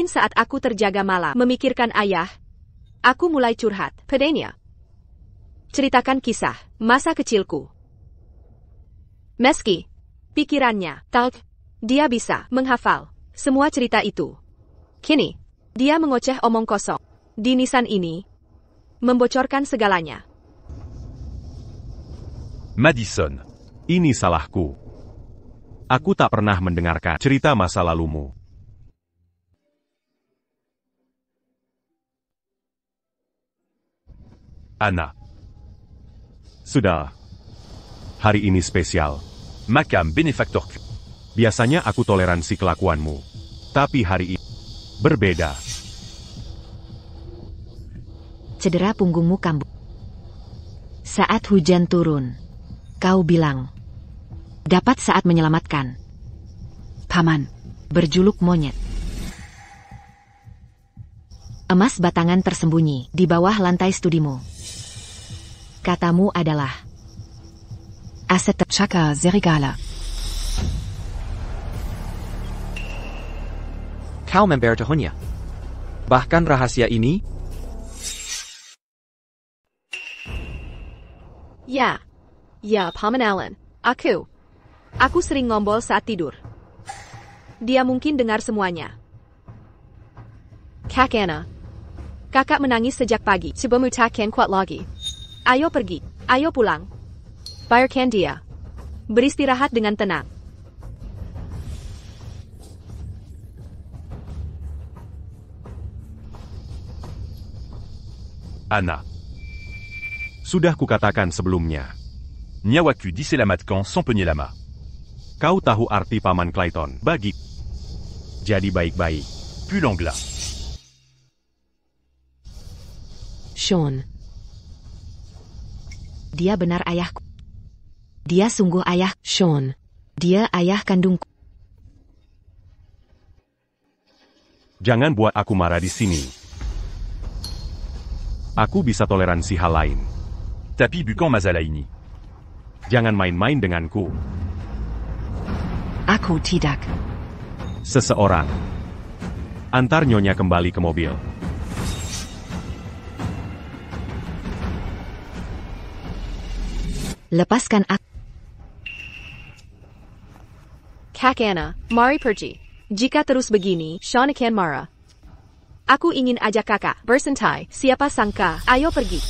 saat aku terjaga malam memikirkan ayah, aku mulai curhat padanya. Ceritakan kisah masa kecilku. Meski pikirannya tahu, dia bisa menghafal semua cerita itu. Kini, dia mengoceh omong kosong. Di nisan ini, membocorkan segalanya. Madison. Ini salahku. Aku tak pernah mendengarkan cerita masa lalumu. Anna. Sudah. Hari ini spesial. Macam benefactor. Biasanya aku toleransi kelakuanmu. Tapi hari ini berbeda. Cedera punggungmu kambuh. Saat hujan turun, kau bilang, dapat saat menyelamatkan. Paman. Berjuluk monyet. Emas batangan tersembunyi di bawah lantai studimu. Katamu adalah aset Chaka Serigala. Kau memberitahunya. Bahkan rahasia ini? Ya, Paman Allen. Aku sering ngombol saat tidur. Dia mungkin dengar semuanya. Kak Anna. Kakak menangis sejak pagi. Sebelum takkan kuat lagi. Ayo pergi. Ayo pulang. Biarkan dia beristirahat dengan tenang. Anna. Sudah kukatakan sebelumnya. Nyawaku diselamatkan sans penyelamat. Kau tahu arti Paman Clayton bagi. Jadi baik-baik. Pull Angla. Sean. Dia benar ayahku. Dia sungguh ayah Sean. Dia ayah kandungku. Jangan buat aku marah di sini. Aku bisa toleransi hal lain. Tapi bukan masalah ini. Jangan main-main denganku. Aku tidak. Seseorang. Antar nyonya kembali ke mobil. Lepaskan aku. Kak Anna, mari pergi. Jika terus begini, Sean akan marah. Aku ingin ajak kakak bersantai. Siapa sangka, ayo pergi.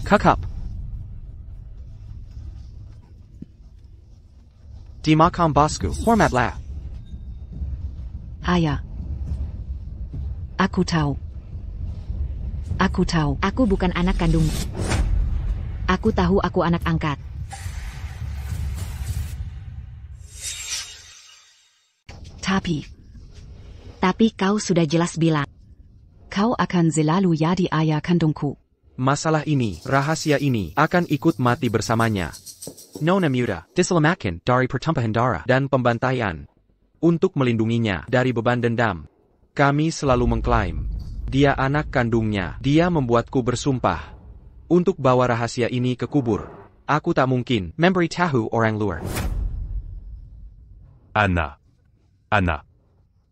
Kakap. Di makam bosku, hormatlah. Eier. Aku tahu. Aku tahu. Aku bukan anak kandung. Aku tahu aku anak angkat. Tapi kau sudah jelas bilang. Kau akan selalu jadi ayah kandungku. Masalah ini, rahasia ini, akan ikut mati bersamanya. Nona Muda, diselamatkan dari pertumpahan darah dan pembantaian. Untuk melindunginya dari beban dendam. Kami selalu mengklaim. Dia anak kandungnya. Dia membuatku bersumpah. Untuk bawa rahasia ini ke kubur. Aku tak mungkin memberitahu orang luar. Anna.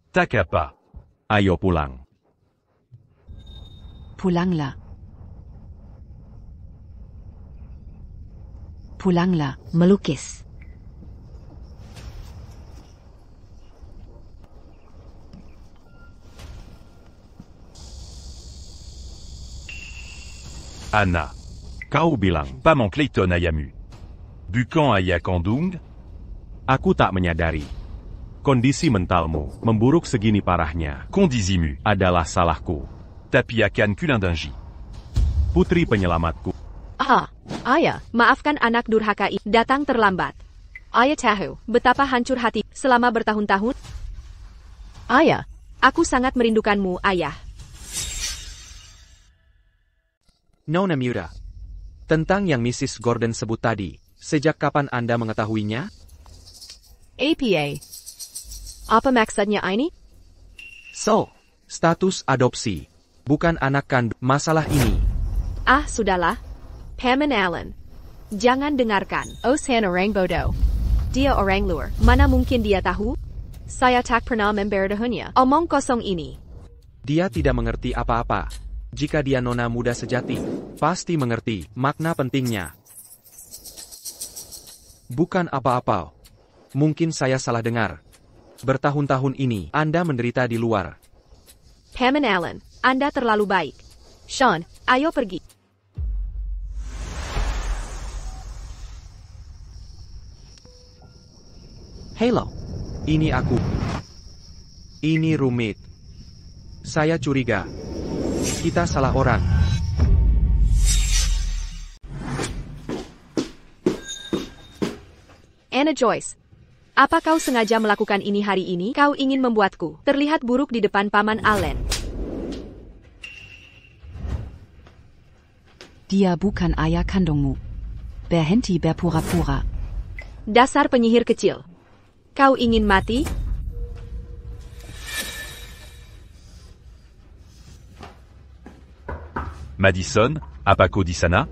Tak apa. Ayo pulang. Pulanglah. Pulanglah. Melukis. Anna. Kau bilang, Pas mon Clayton Ayamu. Bukan Ayakandung. aku tak menyadari. Kondisi mentalmu memburuk segini parahnya Condizimu. adalah salahku. Tapi akan kulindangi. Putri penyelamatku. Ayah, maafkan anak durhaka ini. Datang terlambat. Ayah tahu betapa hancur hati selama bertahun-tahun. Ayah, aku sangat merindukanmu, ayah. Nona Muda. Tentang yang Mrs. Gordon sebut tadi, sejak kapan Anda mengetahuinya? APA. Apa maksudnya ini? So, status adopsi. Bukan anak kandung. Masalah ini. Sudahlah. Paman Allen. Jangan dengarkan. Osan orang bodoh. Dia orang luar. Mana mungkin dia tahu? Saya tak pernah memberitahunya. Omong kosong ini. Dia tidak mengerti apa-apa. Jika dia nona muda sejati, pasti mengerti makna pentingnya. Bukan apa-apa. Mungkin saya salah dengar. Bertahun-tahun ini, Anda menderita di luar. Paman Allen, Anda terlalu baik. Sean, ayo pergi. Hello. Ini aku. Ini rumit. Saya curiga. Kita salah orang. Anna Joyce. Apa kau sengaja melakukan ini hari ini? Kau ingin membuatku terlihat buruk di depan Paman Allen. Dia bukan ayah kandungmu. Berhenti berpura-pura. Dasar penyihir kecil. Kau ingin mati? Madison, apa kau di sana?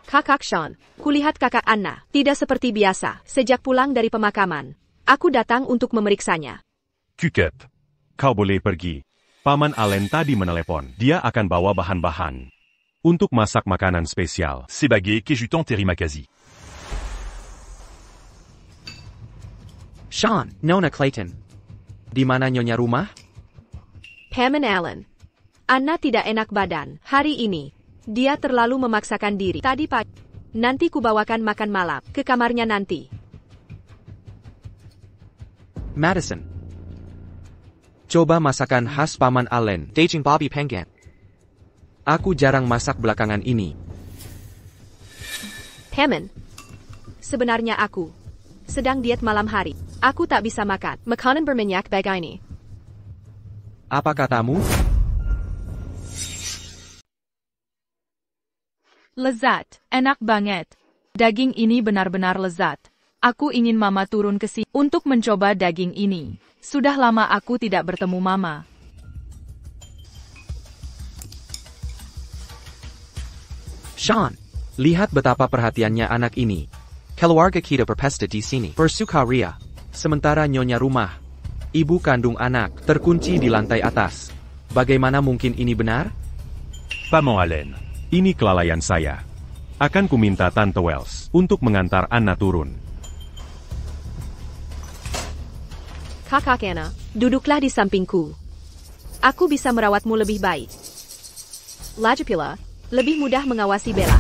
Kakak Sean, kulihat kakak Anna, tidak seperti biasa, sejak pulang dari pemakaman. Aku datang untuk memeriksanya. Kukep. Kau boleh pergi. Paman Allen tadi menelepon. Dia akan bawa bahan-bahan untuk masak makanan spesial. Sebagai kejutan terimakasih. Sean, Nona Clayton. Di mana nyonya rumah? Paman Allen. Anna tidak enak badan hari ini. Dia terlalu memaksakan diri. Tadi pagi. Nanti kubawakan makan malam ke kamarnya nanti. Madison. Coba masakan khas Paman Allen. Daging babi panggang. Aku jarang masak belakangan ini. Paman. Sebenarnya aku sedang diet malam hari. Aku tak bisa makan makanan berminyak begini. Apa katamu? Lezat, enak banget. Daging ini benar-benar lezat. Aku ingin Mama turun ke sini untuk mencoba daging ini. Sudah lama aku tidak bertemu Mama. Sean, lihat betapa perhatiannya anak ini. Keluarga kita berpesta di sini. Bersukaria. Sementara nyonya rumah, ibu kandung anak, terkunci di lantai atas. Bagaimana mungkin ini benar? Paman Allen. Ini kelalaian saya. Akan kuminta Tante Wells untuk mengantar Anna turun. Kakak Anna, duduklah di sampingku. Aku bisa merawatmu lebih baik. Lagi pula, lebih mudah mengawasi Bella.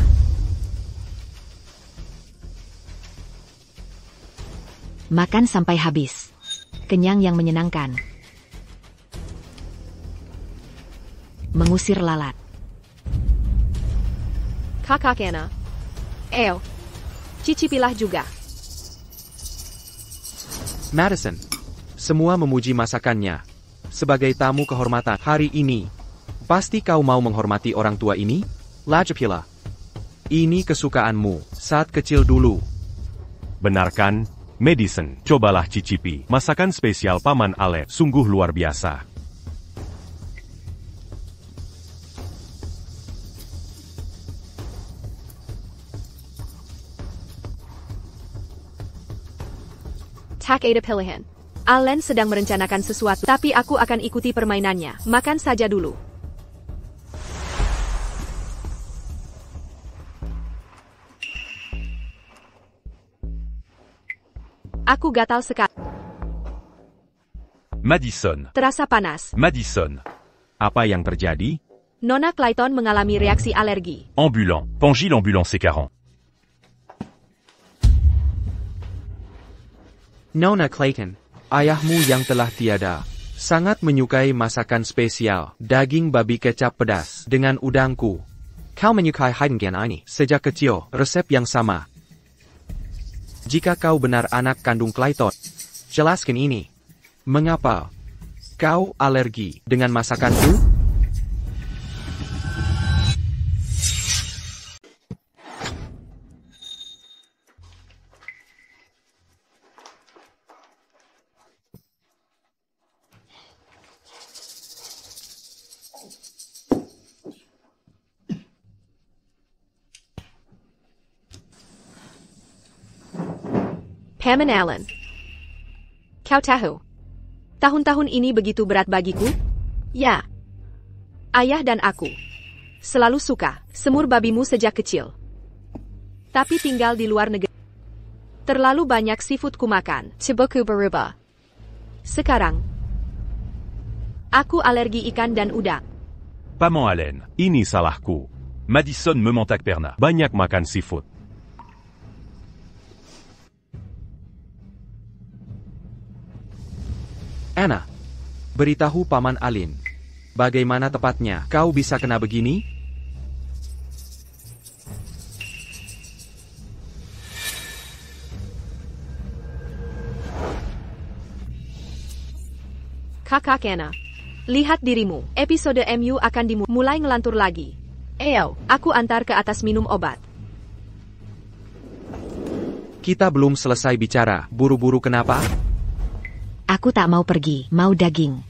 Makan sampai habis. Kenyang yang menyenangkan. Mengusir lalat. Kakak Anna. Cicipilah juga. Madison. Semua memuji masakannya. Sebagai tamu kehormatan hari ini, pasti kau mau menghormati orang tua ini? Lajapila. Ini kesukaanmu saat kecil dulu. Benarkan, Madison, cobalah cicipi. Masakan spesial Paman Allen sungguh luar biasa. Tak ada pilihan. Allen sedang merencanakan sesuatu, tapi aku akan ikuti permainannya. Makan saja dulu. Aku gatal sekali. Madison. Terasa panas. Madison. Apa yang terjadi? Nona Clayton mengalami reaksi alergi. Ambulant. Pangil ambulant C40. Nona Clayton, ayahmu yang telah tiada, sangat menyukai masakan spesial, daging babi kecap pedas, dengan udangku. Kau menyukai hidangan ini sejak kecil, resep yang sama. Jika kau benar anak kandung Clayton, jelaskan ini. Mengapa kau alergi dengan masakanku? Pam and Allen. Kau tahu, tahun-tahun ini begitu berat bagiku? Ya. Ayah dan aku selalu suka semur babimu sejak kecil. Tapi tinggal di luar negeri. Terlalu banyak seafood ku makan. Ciboku berubah. Sekarang, aku alergi ikan dan udang. Paman Allen. Ini salahku. Madison me mentak perna. Banyak makan seafood. Anna, beritahu Paman Allen. Bagaimana tepatnya kau bisa kena begini? Kakak Anna, lihat dirimu. Episode MU akan dimulai ngelantur lagi. Ayo, aku antar ke atas minum obat. Kita belum selesai bicara, buru-buru kenapa? Aku tak mau pergi, mau daging.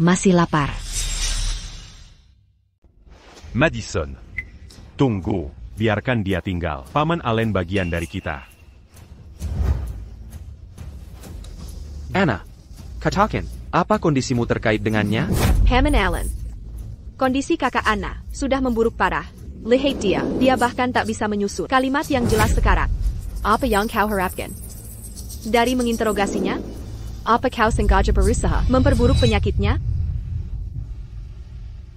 Masih lapar. Madison. Tunggu, biarkan dia tinggal. Paman Allen bagian dari kita. Anna, katakan, apa kondisimu terkait dengannya? Pam and Allen. Kondisi kakak Anna sudah memburuk parah. Lihat dia bahkan tak bisa menyusun kalimat yang jelas sekarang. Apa yang kau harapkan? Dari menginterogasinya? Apa kau sengaja berusaha memperburuk penyakitnya?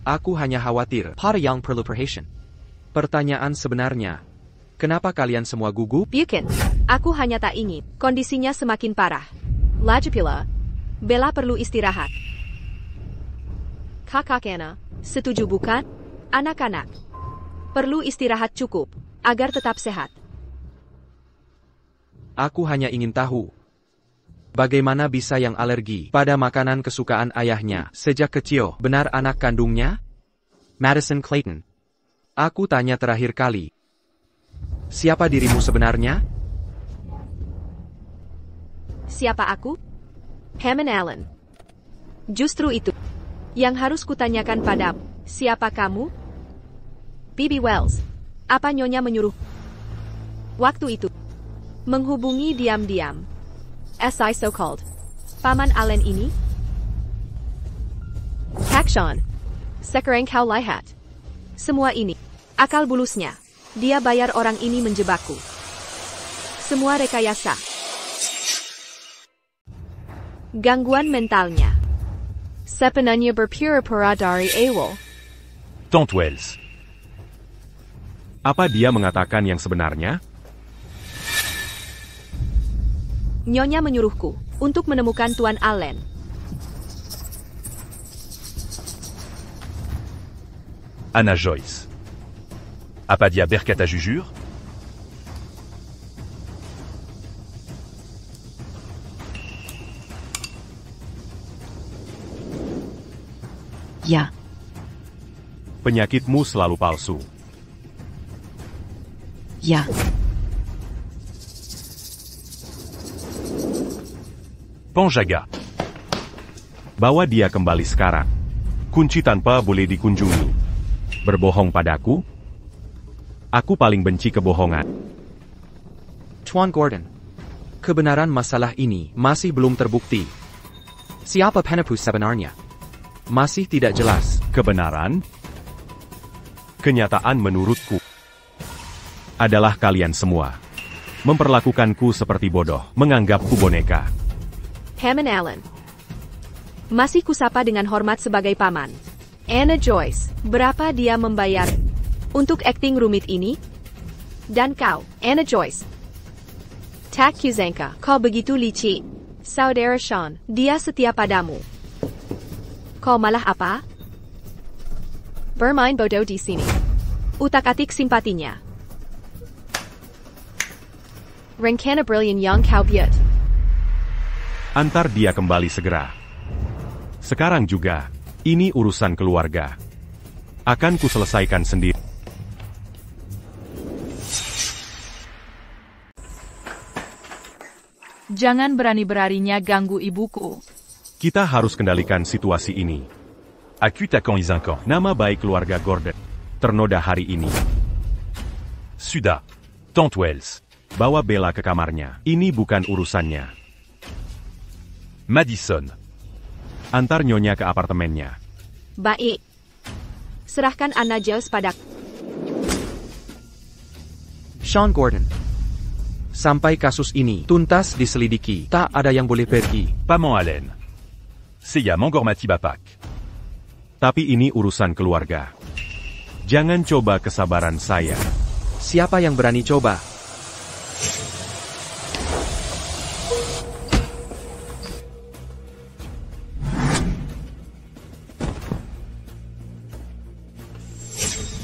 Aku hanya khawatir pada yang perlu perhatian. Pertanyaan sebenarnya, kenapa kalian semua gugup? Bukan, aku hanya tak ingin kondisinya semakin parah. Lagi pula, Bella perlu istirahat. Kakak Anna, setuju bukan? Anak-anak perlu istirahat cukup agar tetap sehat. Aku hanya ingin tahu, bagaimana bisa yang alergi pada makanan kesukaan ayahnya sejak kecil benar anak kandungnya? Madison Clayton. Aku tanya terakhir kali. Siapa dirimu sebenarnya? Siapa aku? Pam and Allen. Justru itu yang harus kutanyakan padamu. Siapa kamu? Bibi Wells. Apa nyonya menyuruh? Waktu itu, menghubungi diam-diam. SI so-called Paman Allen ini? Hakshan. Sekarang kau lihat. Semua ini, akal bulusnya. Dia bayar orang ini menjebakku. Semua rekayasa. Gangguan mentalnya. Sepenuhnya berpura-pura dari awal. Tante Wells. Apa dia mengatakan yang sebenarnya? Nyonya menyuruhku untuk menemukan Tuan Allen. Anna Joyce. Apa dia berkata jujur? Ya. Penyakitmu selalu palsu. Ya. Panjaga. Bawa dia kembali sekarang. Kunci tanpa boleh dikunjungi. Berbohong padaku? Aku paling benci kebohongan. Tuan Gordon. Kebenaran masalah ini masih belum terbukti. Siapa penebus sebenarnya? Masih tidak jelas. Kebenaran? Kenyataan menurutku adalah kalian semua memperlakukanku seperti bodoh, menganggapku boneka. Hammond Allen. Masih kusapa dengan hormat sebagai paman. Anna Joyce, berapa dia membayar untuk akting rumit ini? Dan kau, Anna Joyce. Tak Kuzanka, kau begitu licik. Saudara Sean, dia setia padamu. Kau malah apa? Bermain bodoh di sini. Utak-atik simpatinya. Rencana brilliant yang kau buat. Antar dia kembali segera. Sekarang juga, ini urusan keluarga. Akan kuselesaikan sendiri. Jangan berani-beraninya ganggu ibuku. Kita harus kendalikan situasi ini. Akutakan Izincan. Nama baik keluarga Gordon ternoda hari ini. Suda. Tante Wells. Bawa Bella ke kamarnya. Ini bukan urusannya. Madison. Antar nyonya ke apartemennya. Baik. Serahkan Anna Joyce padaku. Sean Gordon. Sampai kasus ini tuntas diselidiki, tak ada yang boleh pergi. Paman Allen. Saya menghormati Bapak. Tapi ini urusan keluarga. Jangan coba kesabaran saya. Siapa yang berani coba?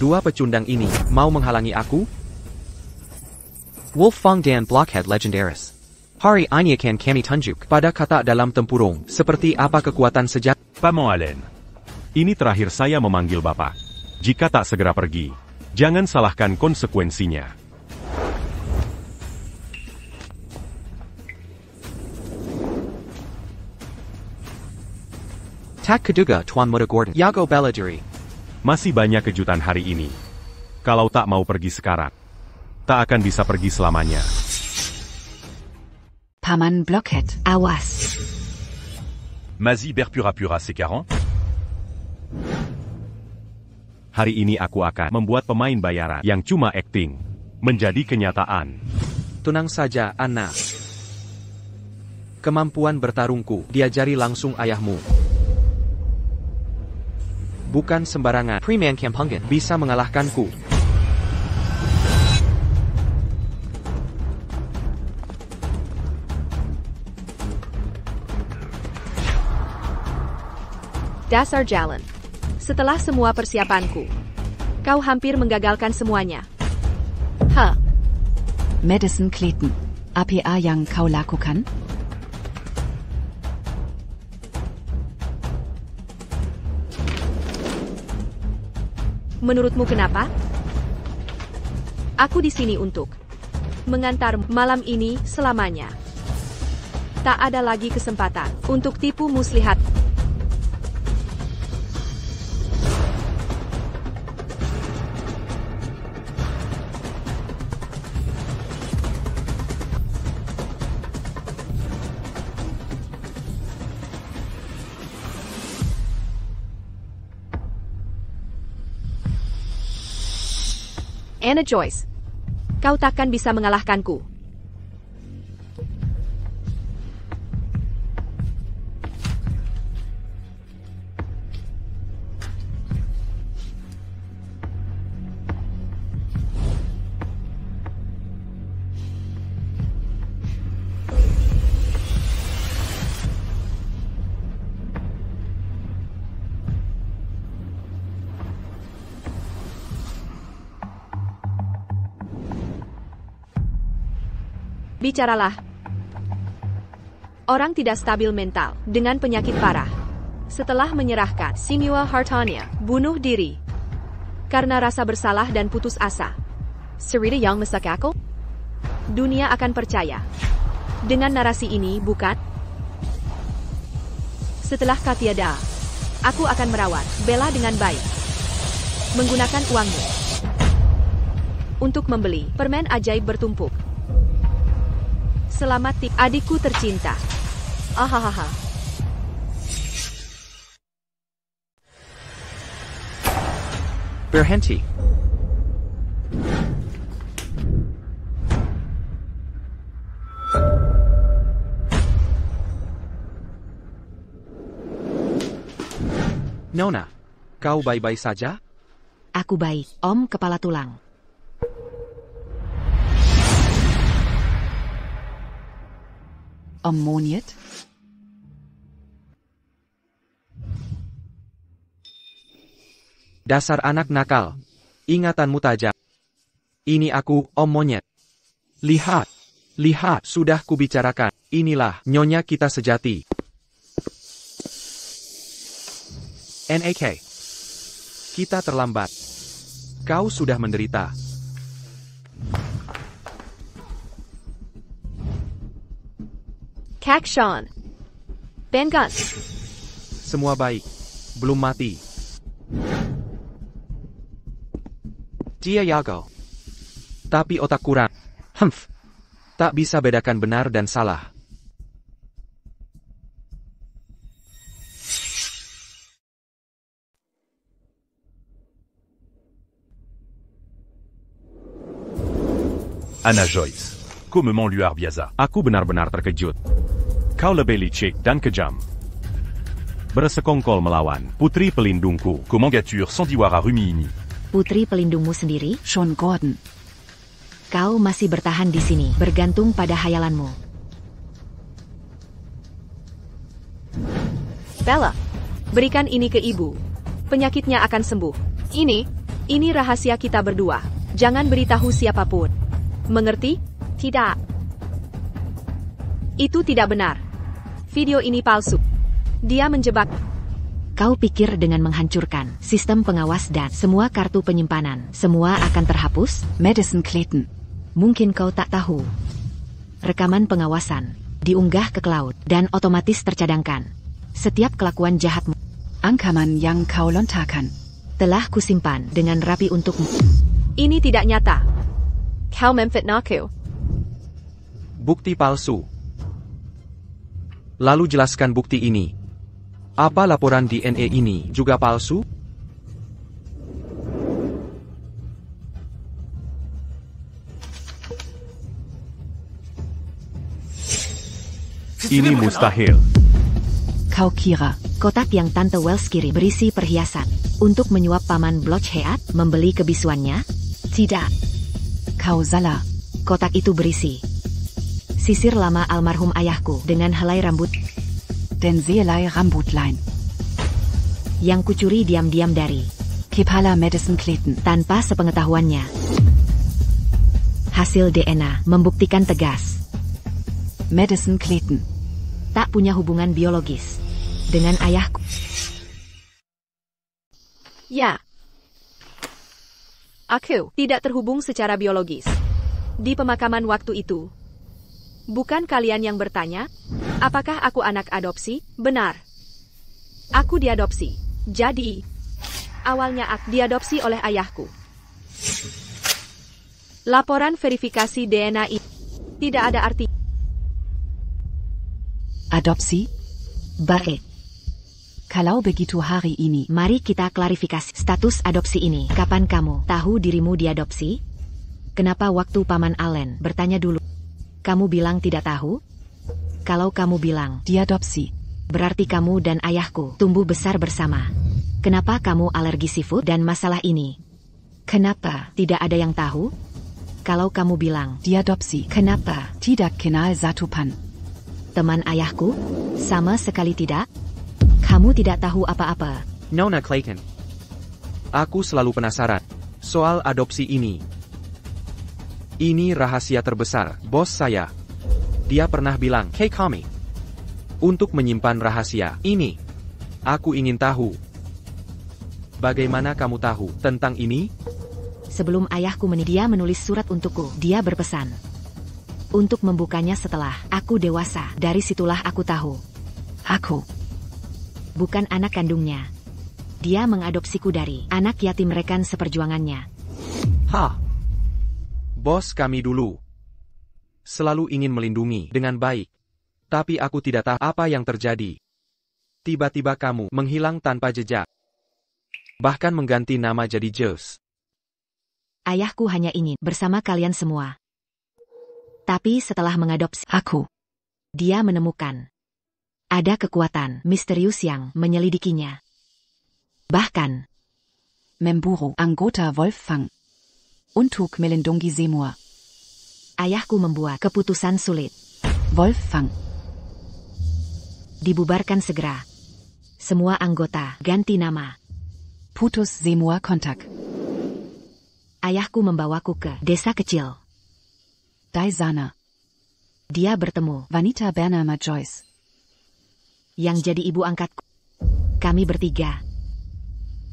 Dua pecundang ini mau menghalangi aku? Wolf Fang Dan Blockhead Legendaris. Hari ini akan kami tunjuk pada kata dalam tempurung seperti apa kekuatan sejati. Paman Allen. Ini terakhir saya memanggil Bapak. Jika tak segera pergi, jangan salahkan konsekuensinya. Tak keduga Tuan Muda Gordon. Yago Belladiri. Masih banyak kejutan hari ini. Kalau tak mau pergi sekarang, tak akan bisa pergi selamanya. Paman Blockhead. Awas. Mazi berpura-pura sekarang. Hari ini aku akan membuat pemain bayaran yang cuma akting menjadi kenyataan. Tenang saja, Anna. Kemampuan bertarungku diajari langsung ayahmu. Bukan sembarangan Preman Kampungan bisa mengalahkanku. Dasar jalan. Setelah semua persiapanku, kau hampir menggagalkan semuanya. Madison Clayton. Apa yang kau lakukan? Menurutmu kenapa? Aku di sini untuk mengantar malam ini selamanya. Tak ada lagi kesempatan untuk tipu muslihat. Anna Joyce, kau takkan bisa mengalahkanku. Bicaralah. Orang tidak stabil mental, dengan penyakit parah. Setelah menyerahkan Sinua Hartania, bunuh diri. Karena rasa bersalah dan putus asa. Cerita yang masuk akal? Dunia akan percaya. Dengan narasi ini, bukan? Setelah kau tiada, aku akan merawat Bella dengan baik. Menggunakan uangmu. Untuk membeli permen ajaib bertumpuk. Selamat adikku tercinta. Ahahaha. Berhenti. Nona, kau baik-baik saja? Aku baik, Om Kepala Tulang. Om Monyet? Dasar anak nakal. Ingatanmu tajam. Ini aku, Om Monyet. Lihat. Lihat, sudah kubicarakan. Inilah nyonya kita sejati. NAK. Kita terlambat. Kau sudah menderita. Kak Sean. Bengan. Semua baik. Belum mati. Dia Yago. Tapi otak kurang. Humph. Tak bisa bedakan benar dan salah. Anna Joyce. Comment lui Arbiaza. Aku benar-benar terkejut. Kau lebih licik dan kejam. Bersekongkol melawan putri pelindungku. Comment Gature Sandiwara Rumiini. Putri pelindungmu sendiri? Schon Gordon. Kau masih bertahan di sini, bergantung pada hayalanmu. Bella, berikan ini ke ibu. Penyakitnya akan sembuh. Ini rahasia kita berdua. Jangan beritahu siapapun. Mengerti? Tidak. Itu tidak benar. Video ini palsu. Dia menjebak. Kau pikir dengan menghancurkan sistem pengawas dan semua kartu penyimpanan, semua akan terhapus? Madison Clayton. Mungkin kau tak tahu. Rekaman pengawasan diunggah ke cloud dan otomatis tercadangkan. Setiap kelakuan jahatmu Ankerman yang kau lontarkan telah kusimpan dengan rapi untukmu. Ini tidak nyata. Kau memfitnahku. Bukti palsu. Lalu jelaskan bukti ini. Apa laporan DNA ini juga palsu? Ini mustahil. Kau kira Kotak yang Tante Wells kirim berisi perhiasan untuk menyuap Paman Blochhead membeli kebisuannya? Tidak. kau salah. Kotak itu berisi sisir lama almarhum ayahku dengan helai rambut Den Seelei Rambutlein. yang kucuri diam-diam dari Kepala Madison Clayton. tanpa sepengetahuannya. Hasil DNA membuktikan tegas Madison Clayton. tak punya hubungan biologis dengan ayahku. Ya. Aku tidak terhubung secara biologis. Di pemakaman waktu itu. Bukan kalian yang bertanya, apakah aku anak adopsi? Benar. Aku diadopsi. Jadi, awalnya aku diadopsi oleh ayahku. Laporan verifikasi DNA ini tidak ada arti. Adopsi? Baik, Kalau begitu hari ini, mari kita klarifikasi status adopsi ini. Kapan kamu tahu dirimu diadopsi? Kenapa waktu Paman Allen bertanya dulu, kamu bilang tidak tahu? Kalau kamu bilang diadopsi. berarti kamu dan ayahku tumbuh besar bersama. Kenapa kamu alergi seafood dan masalah ini? Kenapa tidak ada yang tahu? Kalau kamu bilang Diadopsi. kenapa Tidak kenal Satupan. teman ayahku? Sama sekali tidak. Kamu tidak tahu apa-apa. Nona Clayton. Aku selalu penasaran soal adopsi ini. Ini rahasia terbesar, bos saya. Dia pernah bilang, "Hey kami." Untuk menyimpan rahasia ini, aku ingin tahu. Bagaimana kamu tahu tentang ini? Sebelum ayahku dia menulis surat untukku. Dia berpesan untuk membukanya setelah aku dewasa. Dari situlah aku tahu Aku. bukan anak kandungnya. Dia mengadopsiku dari anak yatim rekan seperjuangannya. Bos kami dulu. selalu ingin melindungi dengan baik. Tapi aku tidak tahu apa yang terjadi. Tiba-tiba kamu menghilang tanpa jejak. Bahkan mengganti nama jadi Zeus. Ayahku hanya ingin bersama kalian semua. Tapi setelah mengadopsi aku, dia menemukan ada kekuatan misterius yang menyelidikinya. Bahkan, Memburu Anggota Wolffang. Untuk Melindungi Semua. ayahku membuat keputusan sulit. Wolffang. Dibubarkan segera. Semua anggota ganti nama. Putus Semua Kontak. Ayahku membawaku ke desa kecil. Daisana. Dia bertemu Vanita Bernama Joyce. yang jadi ibu angkatku. Kami bertiga.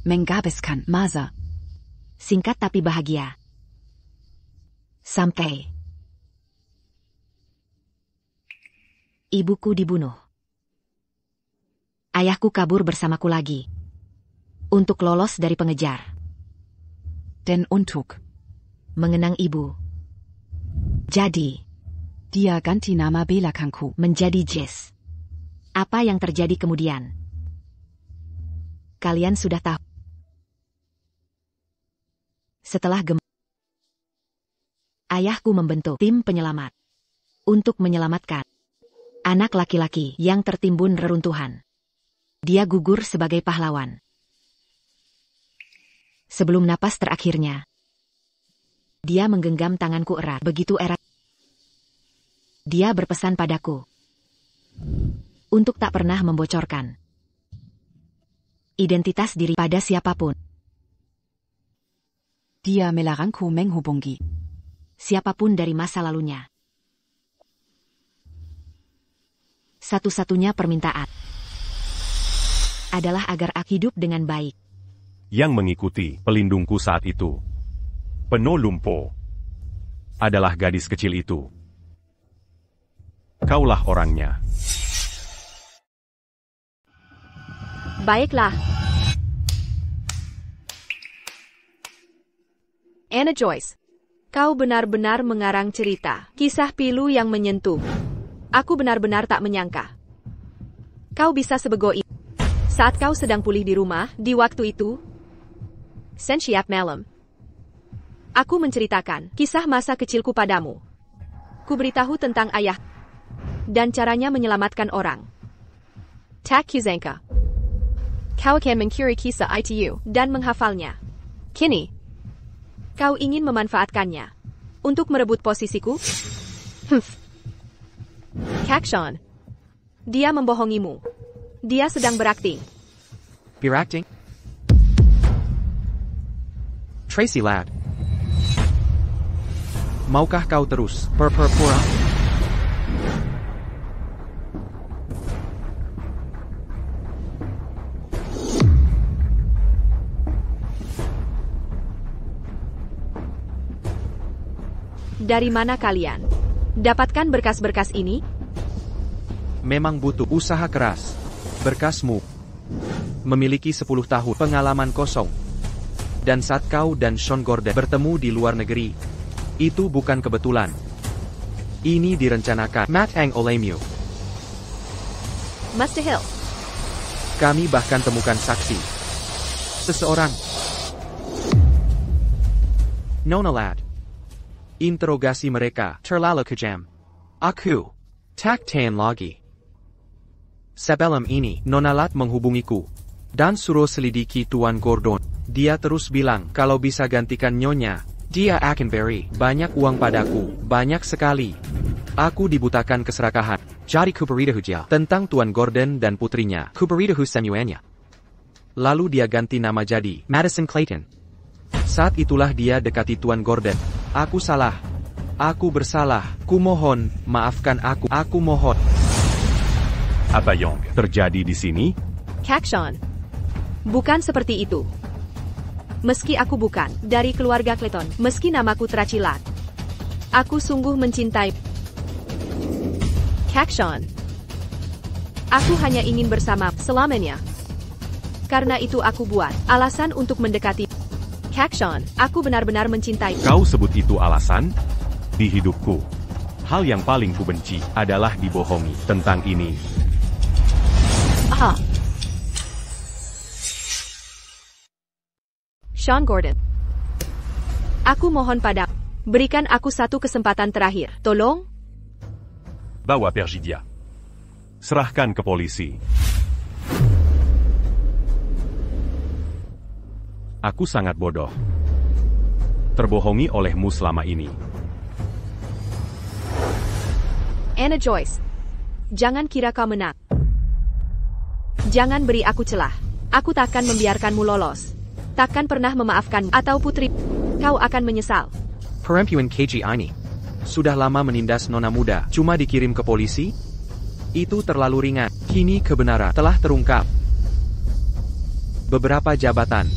Mengabiskan Masa. Singkat tapi bahagia. Sampai ibuku dibunuh. Ayahku kabur bersamaku lagi. Untuk lolos dari pengejar. Den Untuk. Mengenang ibu. Jadi, Dia ganti nama belakangku. menjadi Jess. Apa yang terjadi kemudian? Kalian sudah tahu. Setelah ayahku membentuk tim penyelamat untuk menyelamatkan anak laki-laki yang tertimbun reruntuhan. Dia gugur sebagai pahlawan. Sebelum napas terakhirnya, dia menggenggam tanganku erat, begitu erat. Dia berpesan padaku untuk tak pernah membocorkan identitas diri pada siapapun. Dia melarangku menghubungi Siapapun dari masa lalunya. Satu-satunya permintaan adalah agar aku hidup dengan baik. Yang mengikuti pelindungku saat itu, Penolompo, adalah gadis kecil itu. Kaulah orangnya. Baiklah. Anna Joyce, kau benar-benar mengarang cerita, kisah pilu yang menyentuh. Aku benar-benar tak menyangka kau bisa sebego itu. Saat kau sedang pulih di rumah, di waktu itu, Sensiap malam, aku menceritakan kisah masa kecilku padamu. Ku beritahu tentang ayah dan caranya menyelamatkan orang. Tak Kuzanka. Kau akan mencuri kisah itu dan menghafalnya. Kini, kau ingin memanfaatkannya untuk merebut posisiku? Kakshan. Dia membohongimu. Dia sedang berakting. Berakting? Tracy lad. Maukah kau terus berpura-pura? Dari mana kalian dapatkan berkas-berkas ini? Memang butuh usaha keras. Berkasmu memiliki 10 tahun pengalaman kosong. Dan saat kau dan Sean Gordon bertemu di luar negeri, itu bukan kebetulan. Ini direncanakan matang olehmu. Mustahil. Kami bahkan temukan saksi. Seseorang. Nona lad. Interogasi mereka terlalu kejam. Aku tak tahan lagi. Sebelum ini, Nona Lat menghubungiku dan suruh selidiki Tuan Gordon. Dia terus bilang kalau bisa gantikan Nyonya, dia akan beri banyak uang padaku, banyak sekali. Aku dibutakan keserakahan. Jadi ku beritahu dia tentang Tuan Gordon dan putrinya. Ku beritahu semuanya. Lalu dia ganti nama jadi Madison Clayton. Saat itulah dia dekati Tuan Gordon. Aku salah. Aku bersalah. Kumohon, maafkan aku. Aku mohon. Apa yang terjadi di sini? Kakshan. Bukan seperti itu. Meski aku bukan dari keluarga Clayton, meski namaku Tracilat, aku sungguh mencintai Kakshan. Aku hanya ingin bersama selamanya. Karena itu aku buat alasan untuk mendekati Kakshan. Aku benar-benar mencintai. Kau sebut itu alasan? Di hidupku, Hal yang paling kubenci adalah dibohongi tentang ini. Aha. Sean Gordon. Aku mohon padamu, berikan aku satu kesempatan terakhir. Tolong? Bawa Pergidia. Serahkan ke polisi. Aku sangat bodoh. Terbohongi olehmu selama ini. Anna Joyce. Jangan kira kau menang. Jangan beri aku celah. Aku takkan membiarkanmu lolos. Takkan pernah memaafkanmu atau putri. Kau akan menyesal. Perempuan keji ini. Sudah lama menindas nona muda, cuma dikirim ke polisi? Itu terlalu ringan. Kini kebenaran telah terungkap. Beberapa jabatan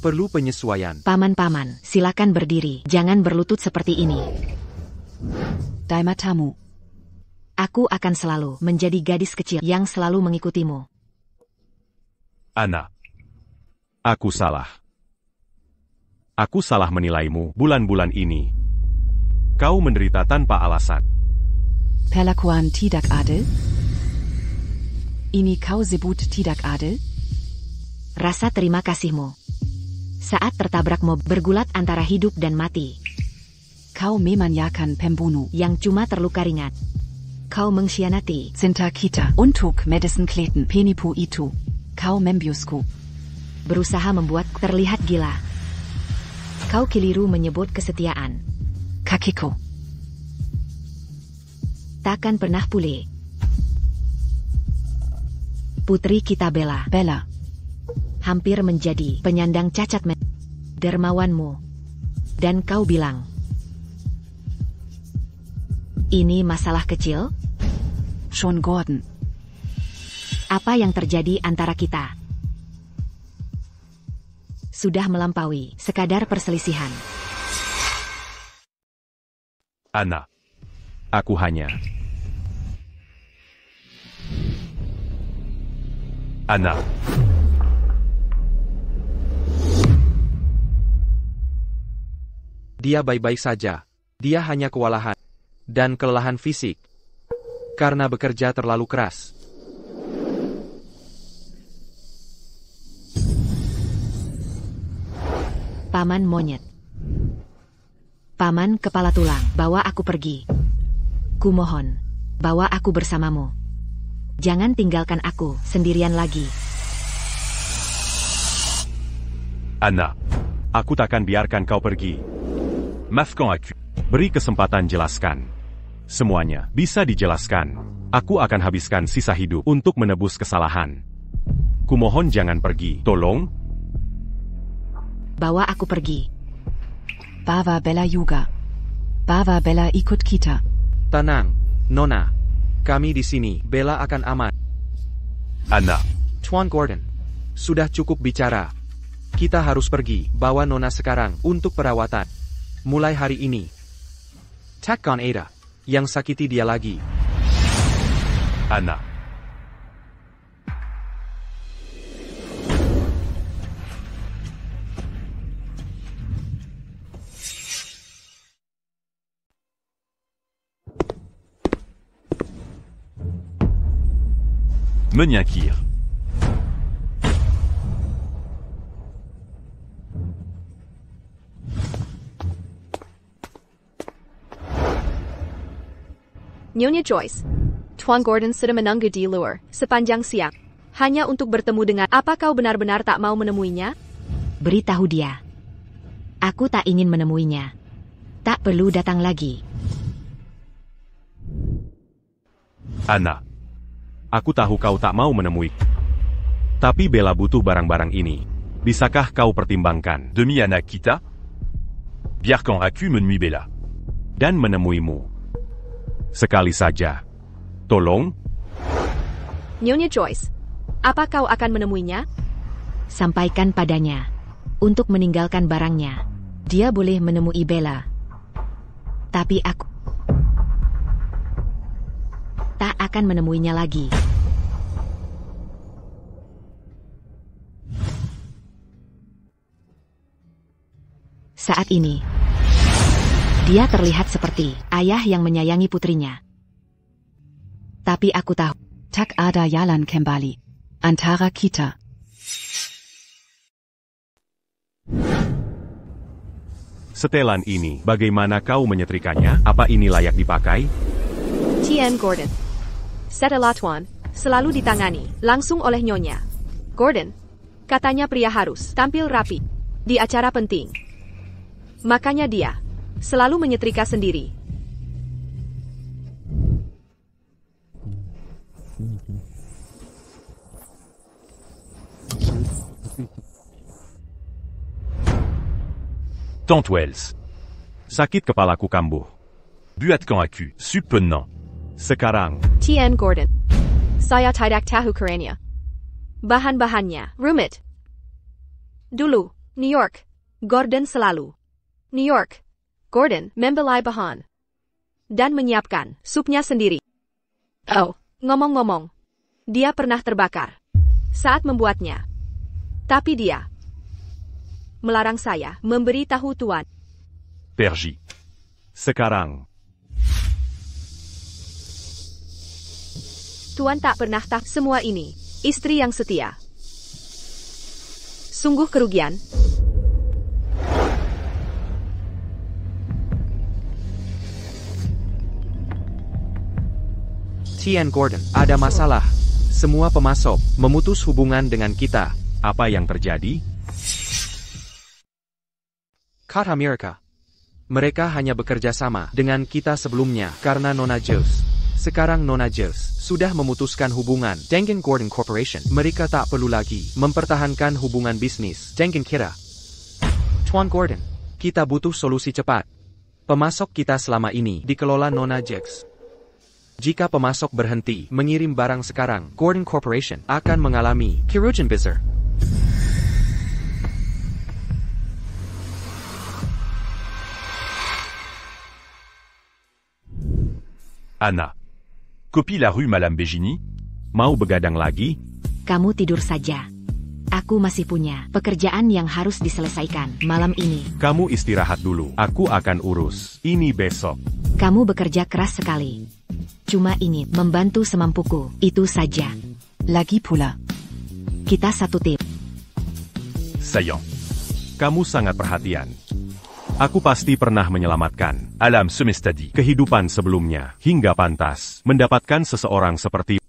perlu penyesuaian. Paman-paman, silakan berdiri. Jangan berlutut seperti ini. Daimatamu. Aku akan selalu menjadi gadis kecil yang selalu mengikutimu. Anna. Aku salah. Aku salah menilaimu bulan-bulan ini. Kau menderita tanpa alasan. Perlakuan tidak adil? Ini kau sebut tidak adil? Rasa terima kasihmu. Saat tertabrak mobil bergulat antara hidup dan mati. Kau memanjakan pembunuh yang cuma terluka ringan. Kau mengkhianati Sinta kita untuk Madison Clayton penipu itu. Kau membiusku. Berusaha membuat terlihat gila. Kau keliru menyebut kesetiaan. Kakiko. Takkan pernah pulih. Putri kita Bella. Bella. Hampir menjadi penyandang cacat dermawanmu. Dan kau bilang, ini masalah kecil? Sean Gordon. Apa yang terjadi antara kita? Sudah melampaui sekadar perselisihan. Anna. Aku hanya. Anna. Dia baik-baik saja. Dia hanya kewalahan dan kelelahan fisik karena bekerja terlalu keras. Paman monyet. Paman kepala tulang, bawa aku pergi. Kumohon, bawa aku bersamamu. Jangan tinggalkan aku sendirian lagi. Anna. Aku takkan biarkan kau pergi. Mafkan aku. Beri kesempatan jelaskan. Semuanya bisa dijelaskan. Aku akan habiskan sisa hidup untuk menebus kesalahan. Kumohon jangan pergi. Tolong. Bawa aku pergi. Bawa Bella juga. Bawa Bella ikut kita. Tenang, Nona. Kami di sini. Bella akan aman. Anna. Tuan Gordon. Sudah cukup bicara. Kita harus pergi. Bawa Nona sekarang untuk perawatan. Mulai hari ini. Takkan Ada yang sakiti dia lagi. Anna. Menyakir. Nyonya Joyce. Tuan Gordon sudah menunggu di luar sepanjang siang. Hanya untuk bertemu dengan. Apa kau benar-benar tak mau menemuinya? Beritahu dia. Aku tak ingin menemuinya. Tak perlu datang lagi. Anna. Aku tahu kau tak mau menemui. Tapi Bella butuh barang-barang ini. Bisakah kau pertimbangkan? Demi Anna kita. Biarkan aku menemui Bella. Dan menemuimu. Sekali saja. Tolong. Nyonya Joyce. Apa kau akan menemuinya? Sampaikan padanya. Untuk meninggalkan barangnya. Dia boleh menemui Bella. Tapi aku tak akan menemuinya lagi. Saat ini, Dia terlihat seperti ayah yang menyayangi putrinya. Tapi aku tahu. Tak ada jalan kembali. Antara kita. Setelan ini, bagaimana kau menyetrikanya? Apa ini layak dipakai? Tian Gordon. Setelah Tuan, selalu ditangani, langsung oleh Nyonya. Gordon, katanya pria harus tampil rapi di acara penting. Makanya dia selalu menyetrika sendiri. Tante Wells. Sakit kepalaku kambuh. Buat quand aku, suppenant. Sekarang, Tian Gordon. Saya tidak tahu kerennya. Bahan-bahannya rumit. Dulu, New York. Gordon selalu. New York. Gordon membeli bahan. Dan menyiapkan supnya sendiri. Oh, ngomong-ngomong. Dia pernah terbakar saat membuatnya. Tapi dia melarang saya memberi tahu Tuan. Pergy. sekarang. Tuan tak pernah tahu semua ini. Istri yang setia. Sungguh kerugian. Tian Gordon, ada masalah. Semua pemasok memutus hubungan dengan kita. Apa yang terjadi? Kata Amerika. Mereka hanya bekerja sama dengan kita sebelumnya karena Nona Joes. Sekarang Nona Joes sudah memutuskan hubungan dengan Gordon Corporation. Mereka tak perlu lagi mempertahankan hubungan bisnis dengan kita. Tuan Gordon, kita butuh solusi cepat. Pemasok kita selama ini dikelola Nona Joes. Jika pemasok berhenti mengirim barang sekarang, Gordon Corporation akan mengalami kerugian besar. Anna. Copie la rue Madame Begini? Mau begadang lagi? Kamu tidur saja. Aku masih punya pekerjaan yang harus diselesaikan malam ini. Kamu istirahat dulu. Aku akan urus ini besok. Kamu bekerja keras sekali. Cuma ingin membantu semampuku, itu saja. Lagi pula. Kita satu tim. Saillant. Kamu sangat perhatian. Aku pasti pernah menyelamatkan Alam semestadi. kehidupan sebelumnya, hingga pantas mendapatkan seseorang seperti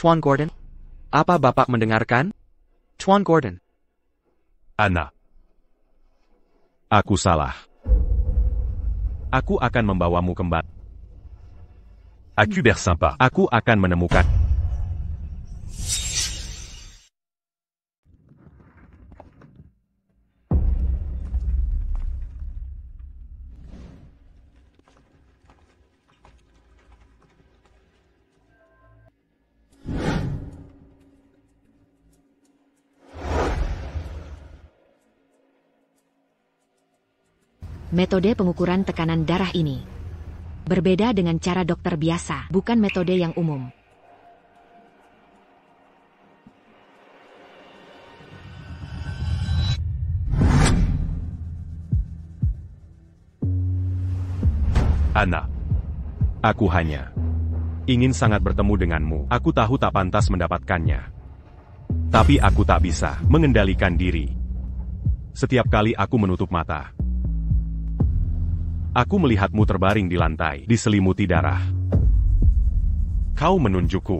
Tuan Gordon? Apa Bapak mendengarkan? Tuan Gordon. Anna. aku salah. Aku akan membawamu kembali. Aku bersympa. Aku akan menemukan. Metode pengukuran tekanan darah ini berbeda dengan cara dokter biasa, bukan metode yang umum. Anna. Aku hanya ingin sangat bertemu denganmu. Aku tahu tak pantas mendapatkannya. Tapi aku tak bisa mengendalikan diri. Setiap kali aku menutup mata, aku melihatmu terbaring di lantai, diselimuti darah. Kau menunjukku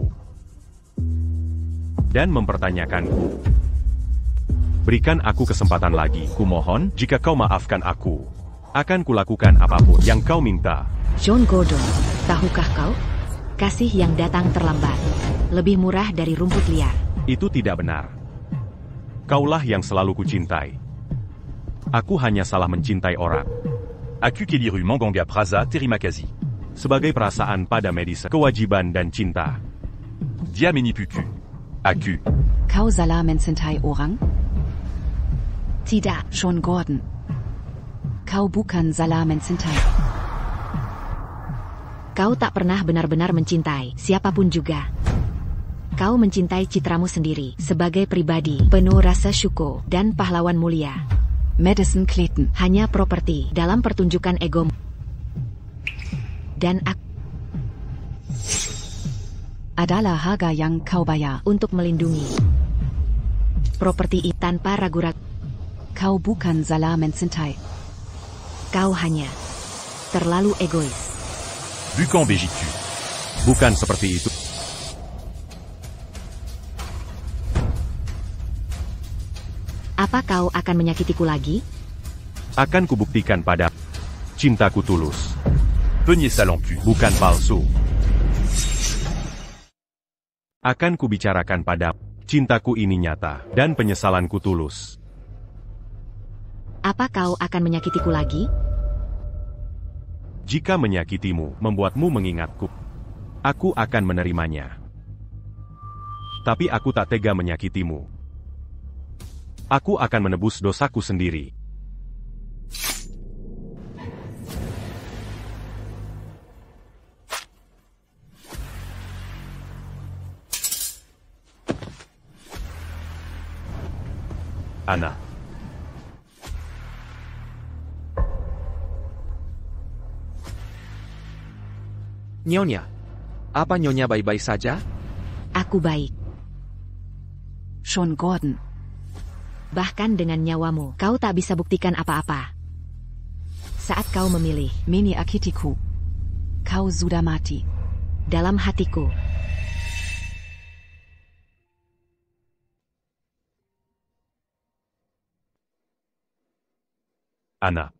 dan mempertanyakanku. Berikan aku kesempatan lagi, kumohon. Jika kau maafkan aku, akan kulakukan apapun yang kau minta. John Gordon, tahukah kau? Kasih yang datang terlambat lebih murah dari rumput liar. Itu tidak benar. Kaulah yang selalu kucintai. Aku hanya salah mencintai orang. Aku Kelly rue Manganga Praza Terimakasi. Sebagai perasaan pada medis, kewajiban dan cinta. Diameni Puku. Aku. Kau salah mencintai orang? Tidak. John Gordon. Kau bukan salah mencintai. Kau tak pernah benar-benar mencintai siapapun juga. Kau mencintai citramu sendiri sebagai pribadi penuh rasa syukur dan pahlawan mulia. Madison Clayton. Hanya properti dalam pertunjukan ego. Dan aku adalah harga yang kau bayar untuk melindungi properti ini tanpa ragu-ragu. Kau bukan salah mencintai. Kau hanya terlalu egois. Bukan begitu. Bukan seperti itu. Apa kau akan menyakitiku lagi? Akan kubuktikan pada cintaku tulus. Peignez ça l'encu. Bukan palsu. Akan kubicarakan pada cintaku ini nyata dan penyesalanku tulus. Apa kau akan menyakitiku lagi? Jika menyakitimu membuatmu mengingatku, aku akan menerimanya. Tapi aku tak tega menyakitimu. Aku akan menebus dosaku sendiri. Ana. Nyonya, apa Nyonya baik-baik saja? Aku baik. Sean Gordon. Bahkan dengan nyawamu, kau tak bisa buktikan apa-apa. Saat kau memilih, Mini akitiku. Kau sudah mati. dalam hatiku. Ana.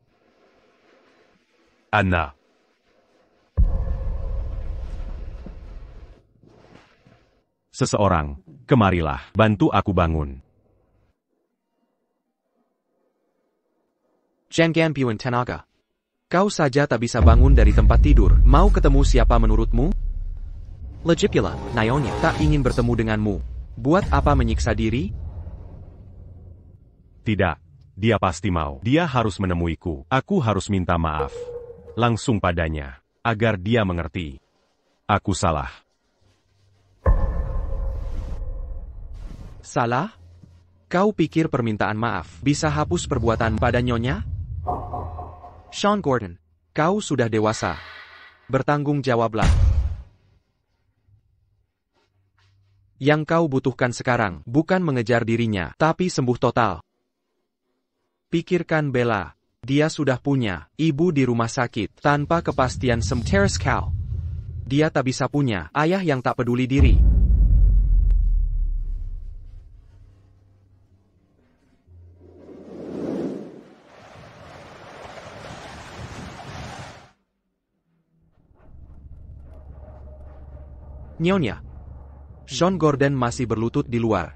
Ana. Seseorang, kemarilah, bantu aku bangun. Jangan Piuan Tenaga. Kau saja tak bisa bangun dari tempat tidur. Mau ketemu siapa menurutmu? Legipula, Nyonya, tak ingin bertemu denganmu. Buat apa menyiksa diri? Tidak, dia pasti mau. Dia harus menemuiku. Aku harus minta maaf. Langsung padanya, agar dia mengerti. Aku salah. Salah? Kau pikir permintaan maaf bisa hapus perbuatan pada Nyonya? Sean Gordon, kau sudah dewasa. Bertanggung jawablah. Yang kau butuhkan sekarang bukan mengejar dirinya, tapi sembuh total. Pikirkan Bella. Dia sudah punya ibu di rumah sakit tanpa kepastian Terrace Cow. Dia tak bisa punya ayah yang tak peduli diri. Nyonya, Sean Gordon masih berlutut di luar.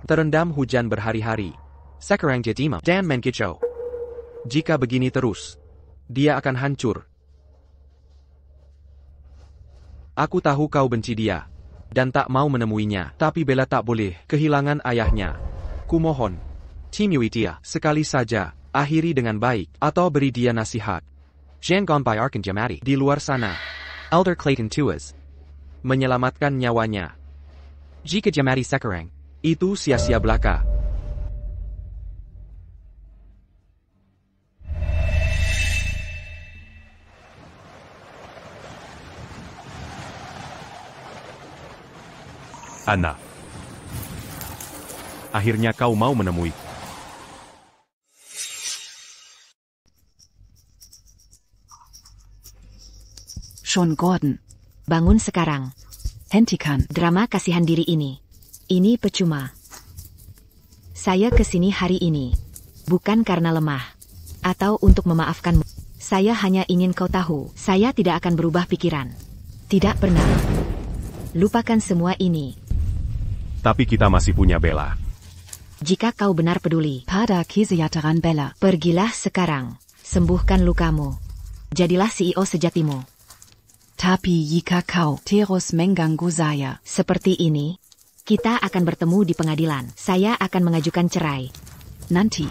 Terendam hujan berhari-hari. Sekarang Jedima dan Menkicau. Jika begini terus, dia akan hancur. Aku tahu kau benci dia, dan tak mau menemuinya, tapi Bella tak boleh kehilangan ayahnya. Kumohon, Tim Yuitia, sekali saja, akhiri dengan baik, atau beri dia nasihat. Jangan by Arkan Jamati di luar sana. Elder Clayton Tuas menyelamatkan nyawanya. Jika Jamati sekarang, itu sia-sia belaka. Ana. Akhirnya kau mau menemui. Sean Gordon. Bangun sekarang. Hentikan Drama kasihan diri ini. Ini percuma. Saya kesini hari ini. Bukan karena lemah. Atau untuk memaafkanmu. Saya hanya ingin kau tahu. Saya tidak akan berubah pikiran. Tidak pernah. Lupakan semua ini. Tapi kita masih punya Bella. Jika kau benar peduli, pada kesejahteraan Bella. pergilah sekarang. Sembuhkan lukamu. Jadilah CEO sejatimu. Tapi jika kau terus mengganggu saya, Seperti ini, kita akan bertemu di pengadilan. Saya akan mengajukan cerai. nanti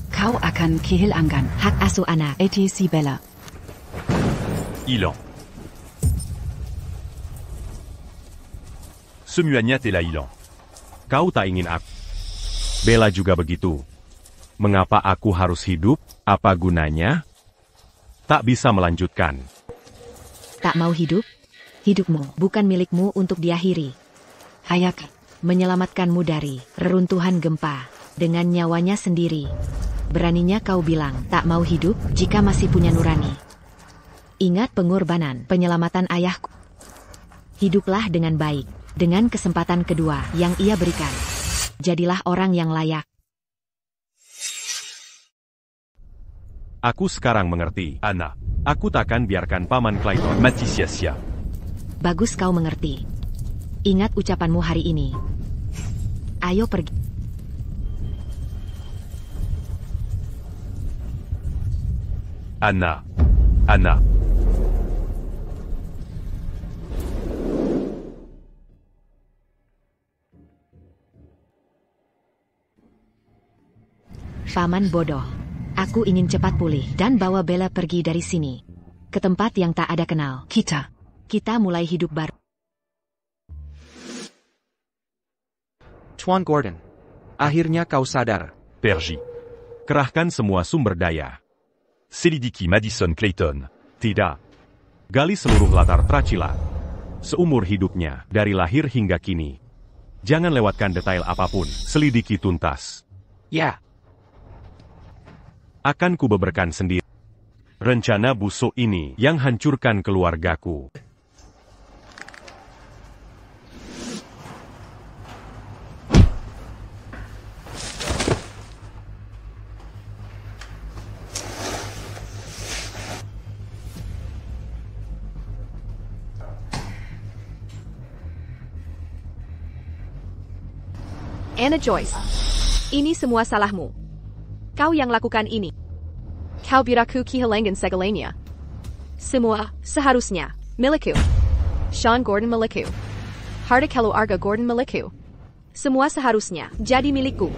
kau akan kehilangan Hak asuh anak. ETC Bella. Ilan. Semuanya telah hilang. Kau tak ingin aku. Bella juga begitu. Mengapa aku harus hidup? Apa gunanya? Tak bisa melanjutkan. Tak mau hidup? Hidupmu bukan milikmu untuk diakhiri. Hayaka. Menyelamatkanmu dari reruntuhan gempa dengan nyawanya sendiri. Beraninya kau bilang tak mau hidup jika masih punya nurani. Ingat pengorbanan penyelamatan ayahku. Hiduplah dengan baik, dengan kesempatan kedua yang ia berikan. Jadilah orang yang layak. Aku sekarang mengerti. Anna. Aku takkan biarkan Paman Clayton. Matisiasia. Bagus kau mengerti. Ingat ucapanmu hari ini. Ayo pergi. Anna. Anna. Paman bodoh. Aku ingin cepat pulih dan bawa Bella pergi dari sini. Ke tempat yang tak ada kenal. Kita mulai hidup baru. Tuan Gordon. Akhirnya kau sadar. Pergy. Kerahkan semua sumber daya. Selidiki Madison Clayton. Tidak. Gali seluruh latar Dracula. Seumur hidupnya, dari lahir hingga kini. Jangan lewatkan detail apapun, selidiki tuntas. Ya. Akan kubeberkan sendiri. Rencana busuk ini yang hancurkan keluargaku. Anna Joyce. Ini semua salahmu. Kau yang lakukan ini. Kau biraku kehilangan segalanya. Semua, seharusnya, milikku. Sean Gordon milikku. Harta keluarga Gordon milikku. Semua seharusnya jadi milikku.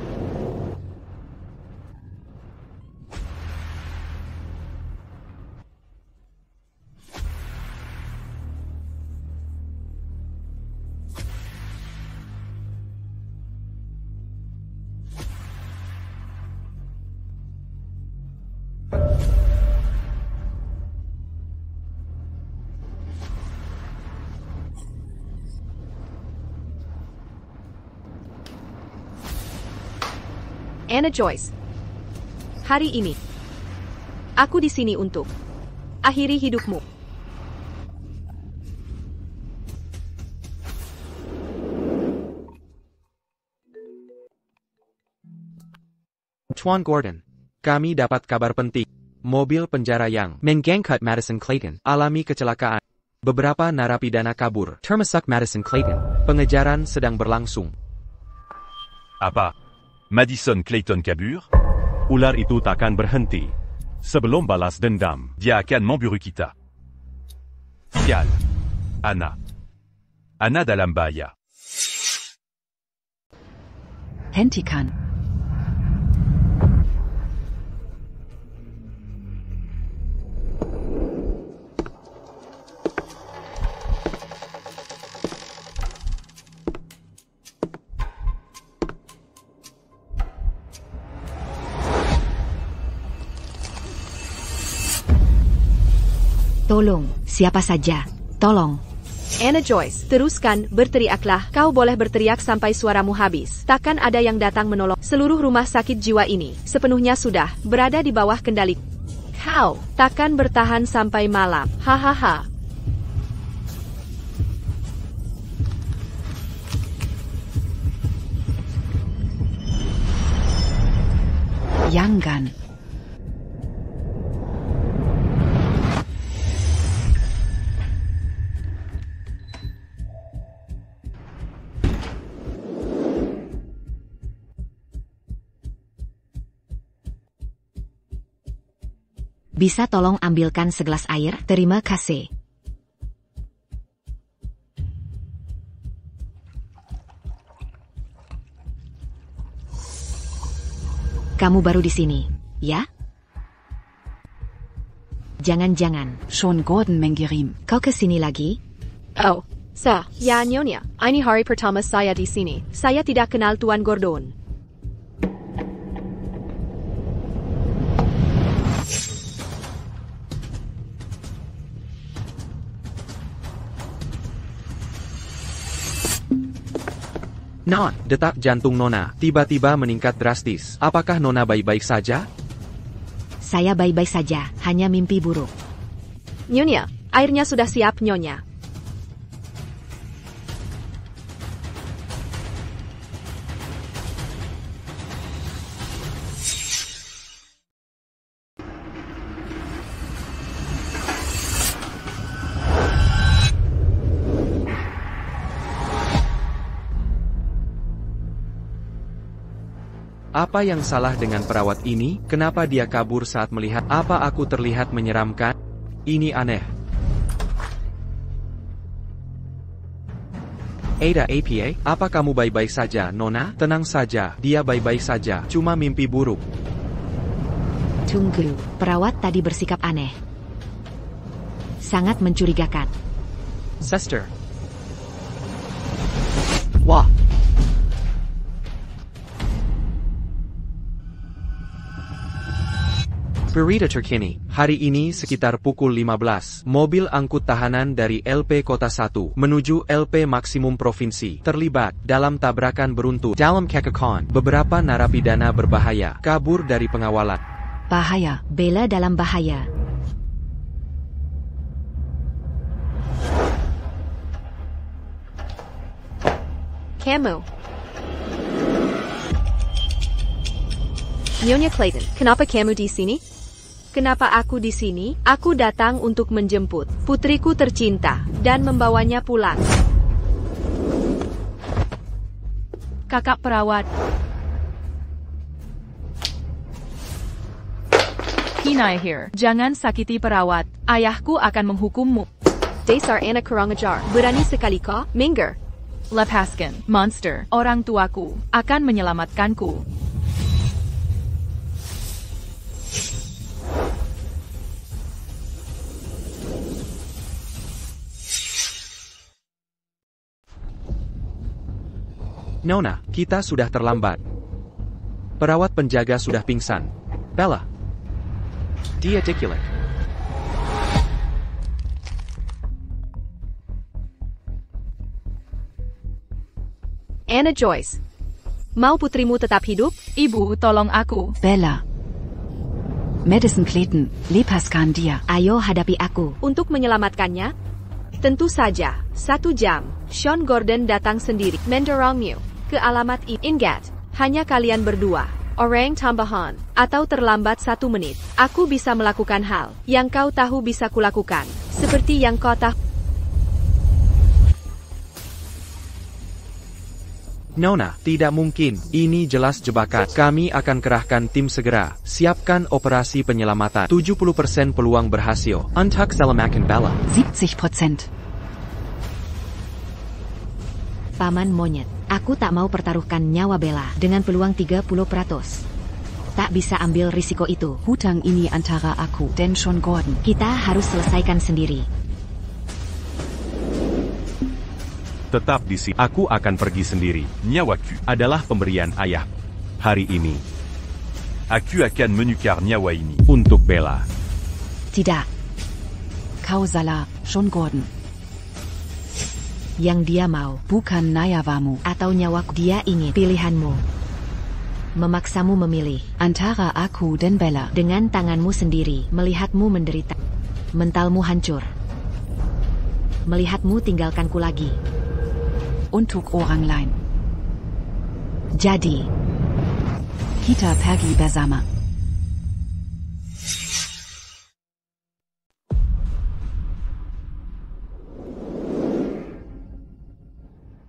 Anna Joyce. Hari ini, aku di sini untuk akhiri hidupmu. Tuan Gordon. Kami dapat kabar penting. Mobil penjara yang menggangkut Madison Clayton alami kecelakaan. Beberapa narapidana kabur, termasuk Madison Clayton. Pengejaran sedang berlangsung. Apa? Madison Clayton kabur? Ular itu takkan berhenti. Sebelum balas dendam. Dia akan memburu kita. Sial. Anna. Anna dalam bahaya. Hentikan. Tolong, siapa saja. Tolong. Anna Joyce, teruskan, berteriaklah. Kau boleh berteriak sampai suaramu habis. Takkan ada yang datang menolong. Seluruh rumah sakit jiwa ini, sepenuhnya sudah berada di bawah kendali. Kau takkan bertahan sampai malam. Hahaha. Jangan. Bisa tolong ambilkan segelas air? Terima kasih. Kamu baru di sini, ya? Jangan-jangan Schon Gordon mengirim. kau ke sini lagi? Oh, Ya Nyonya, ini hari pertama saya di sini. Saya tidak kenal Tuan Gordon. Non, detak jantung Nona tiba-tiba meningkat drastis. Apakah Nona baik-baik saja? Saya baik-baik saja, hanya mimpi buruk. Nyonya, airnya sudah siap, Nyonya. Apa yang salah dengan perawat ini? Kenapa dia kabur saat melihat? Apa aku terlihat menyeramkan? Ini aneh. Ada APA, apa kamu baik-baik saja, Nona? Tenang saja, dia baik-baik saja, cuma mimpi buruk. Tunggu, perawat tadi bersikap aneh. Sangat mencurigakan. Sister. Wah. Berita terkini, hari ini sekitar pukul 15, mobil angkut tahanan dari LP Kota 1 menuju LP Maksimum Provinsi terlibat dalam tabrakan beruntun. Dalam kekekon, beberapa narapidana berbahaya kabur dari pengawalan. Bahaya. Bella dalam bahaya. Kamu. Nyonya Clayton, kenapa kamu di sini? Kenapa aku di sini? Aku datang untuk menjemput putriku tercinta dan membawanya pulang. Kakak perawat. Hinai here. Jangan sakiti perawat. Ayahku akan menghukummu. Dasar anak kurang ajar. Berani sekali kau? Minggir. Lepaskan, monster. Orang tuaku akan menyelamatkanku. Nona, kita sudah terlambat. Perawat penjaga sudah pingsan. Bella. Dia articulate. Anna Joyce. Mau putrimu tetap hidup? Ibu, tolong aku. Bella. Madison Clayton, lepaskan dia. Ayo hadapi aku. Untuk menyelamatkannya? Tentu saja. 1 jam. Sean Gordon datang sendiri. Mendorongmu ke alamat ini. Ingat, hanya kalian berdua. Orang tambahan. Atau terlambat 1 menit. Aku bisa melakukan hal yang kau tahu bisa kulakukan. Seperti yang kau tahu. Nona, tidak mungkin. Ini jelas jebakan. Kami akan kerahkan tim segera. Siapkan operasi penyelamatan. 70% peluang berhasil. Untuk selamatkan Bella. 70%. Paman monyet, aku tak mau pertaruhkan nyawa Bella dengan peluang 30%. Tak bisa ambil risiko itu. Hutang ini antara aku dan Sean Gordon. Kita harus selesaikan sendiri. Tetap di sini. Aku akan pergi sendiri. Nyawaku Adalah pemberian ayah. Hari ini. Aku akan menukar nyawa ini. Untuk Bella. Tidak. Kau salah, Sean Gordon. Yang dia mau. Bukan nyawamu. Atau nyawaku. Dia ingin pilihanmu. Memaksamu memilih. Antara aku dan Bella. Dengan tanganmu sendiri. Melihatmu menderita. Mentalmu hancur. Melihatmu tinggalkanku lagi. Untuk orang lain. Jadi. Kita pergi bersama.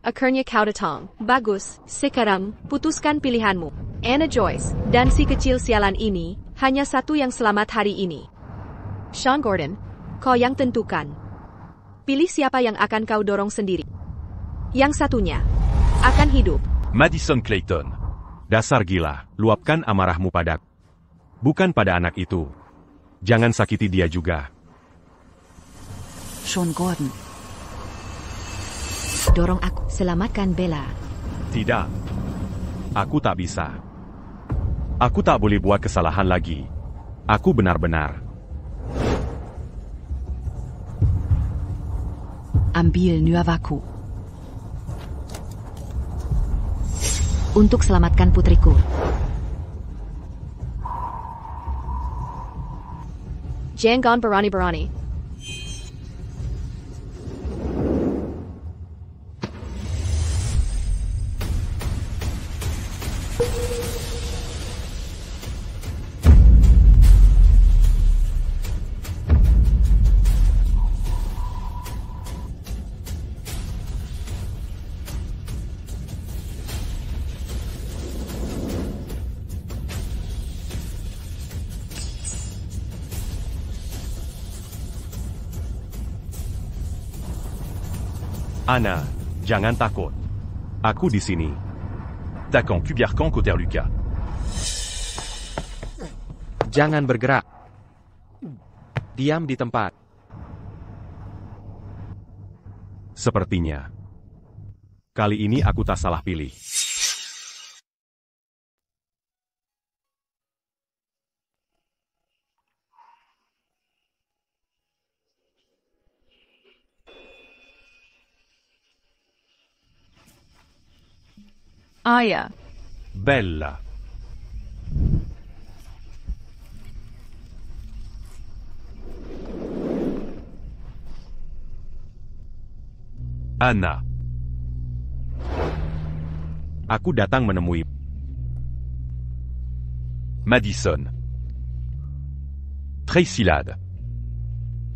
Akhirnya kau datang. Bagus. Sekarang, putuskan pilihanmu. Anna Joyce, dan si kecil sialan ini, hanya satu yang selamat hari ini. Sean Gordon, kau yang tentukan. Pilih siapa yang akan kau dorong sendiri. Yang satunya akan hidup. Madison Clayton. Dasar gila, luapkan amarahmu padaku. Bukan pada anak itu. Jangan sakiti dia juga. Sean Gordon. Dorong aku. Selamatkan Bella. Tidak. Aku tak bisa. Aku tak boleh buat kesalahan lagi. Aku benar-benar. Ambil Nuavaku. Untuk selamatkan putriku. Jangan berani-berani. Anna, jangan takut. Aku di sini. Attaquant Kubiarkan Koterluka. Jangan bergerak. Diam di tempat. Sepertinya. Kali ini aku tak salah pilih. Ayah. Bella. Anna. Aku datang menemui Madison. Tracylade.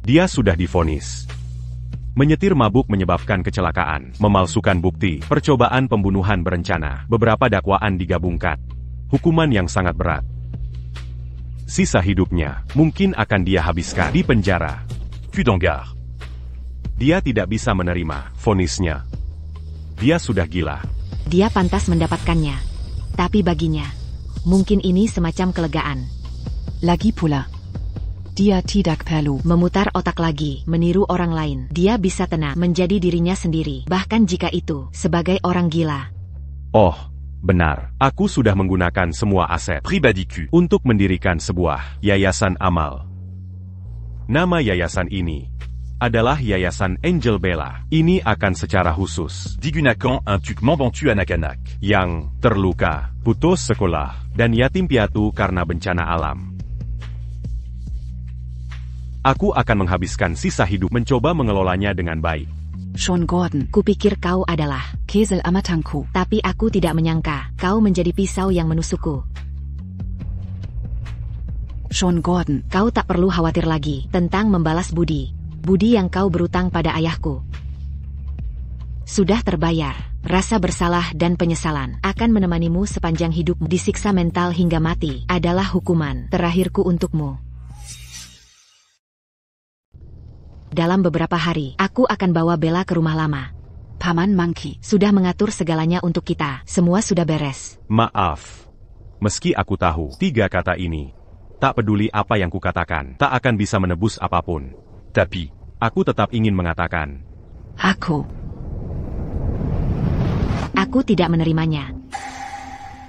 dia sudah divonis. Menyetir mabuk menyebabkan kecelakaan, memalsukan bukti, percobaan pembunuhan berencana, beberapa dakwaan digabungkan. Hukuman yang sangat berat. Sisa hidupnya, mungkin akan dia habiskan di penjara. Kudangar. Dia tidak bisa menerima vonisnya. Dia sudah gila. Dia pantas mendapatkannya. Tapi baginya, mungkin ini semacam kelegaan. Lagi pula, dia tidak perlu Memutar otak lagi, meniru orang lain. Dia bisa tenang, menjadi dirinya sendiri. Bahkan jika itu, sebagai orang gila. Oh, benar. Aku sudah menggunakan semua aset Pribadiku. untuk mendirikan sebuah yayasan amal. Nama yayasan ini adalah Yayasan Angel Bella. Ini akan secara khusus Digunakan un tuquement bantu anak-anak. yang terluka, putus sekolah, dan yatim piatu karena bencana alam. Aku akan menghabiskan sisa hidup mencoba mengelolanya dengan baik. Sean Gordon, Kupikir kau adalah, Kesel Amatanku, tapi aku tidak menyangka, kau menjadi pisau yang menusukku. Sean Gordon, Kau tak perlu khawatir lagi tentang membalas budi. Budi yang kau berutang pada ayahku. Sudah terbayar. Rasa bersalah dan penyesalan akan menemanimu sepanjang hidup. Disiksa mental hingga mati adalah hukuman terakhirku untukmu. Dalam beberapa hari, aku akan bawa Bella ke rumah lama. Paman Monkey, Sudah mengatur segalanya untuk kita. Semua sudah beres. Maaf. Meski aku tahu 3 kata ini, tak peduli apa yang kukatakan, tak akan bisa menebus apapun. Tapi. Aku tetap ingin mengatakan, Aku tidak menerimanya.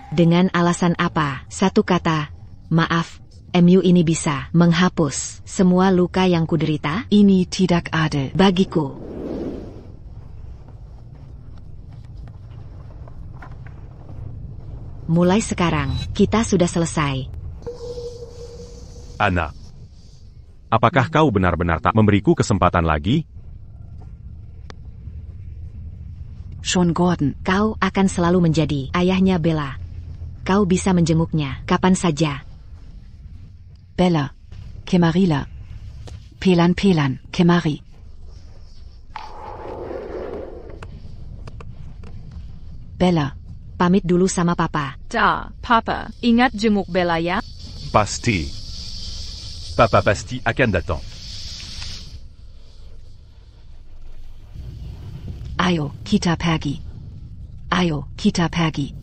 Dengan alasan apa? Satu kata, maaf. MU ini bisa menghapus semua luka yang kuderita. ini tidak adil. Bagiku. Mulai sekarang, kita sudah selesai. Anna. apakah kau benar-benar tak memberiku kesempatan lagi? Sean Gordon, Kau akan selalu menjadi ayahnya Bella. Kau bisa menjenguknya kapan saja. Bella, Kemarila, Pelan Pelan, Kemari. Bella, Pamit dulu sama papa. Papa, ingat jenguk Bella ya. Pasti. Papa pasti akan datang. Ayo, kita pergi. Ayo, kita pergi.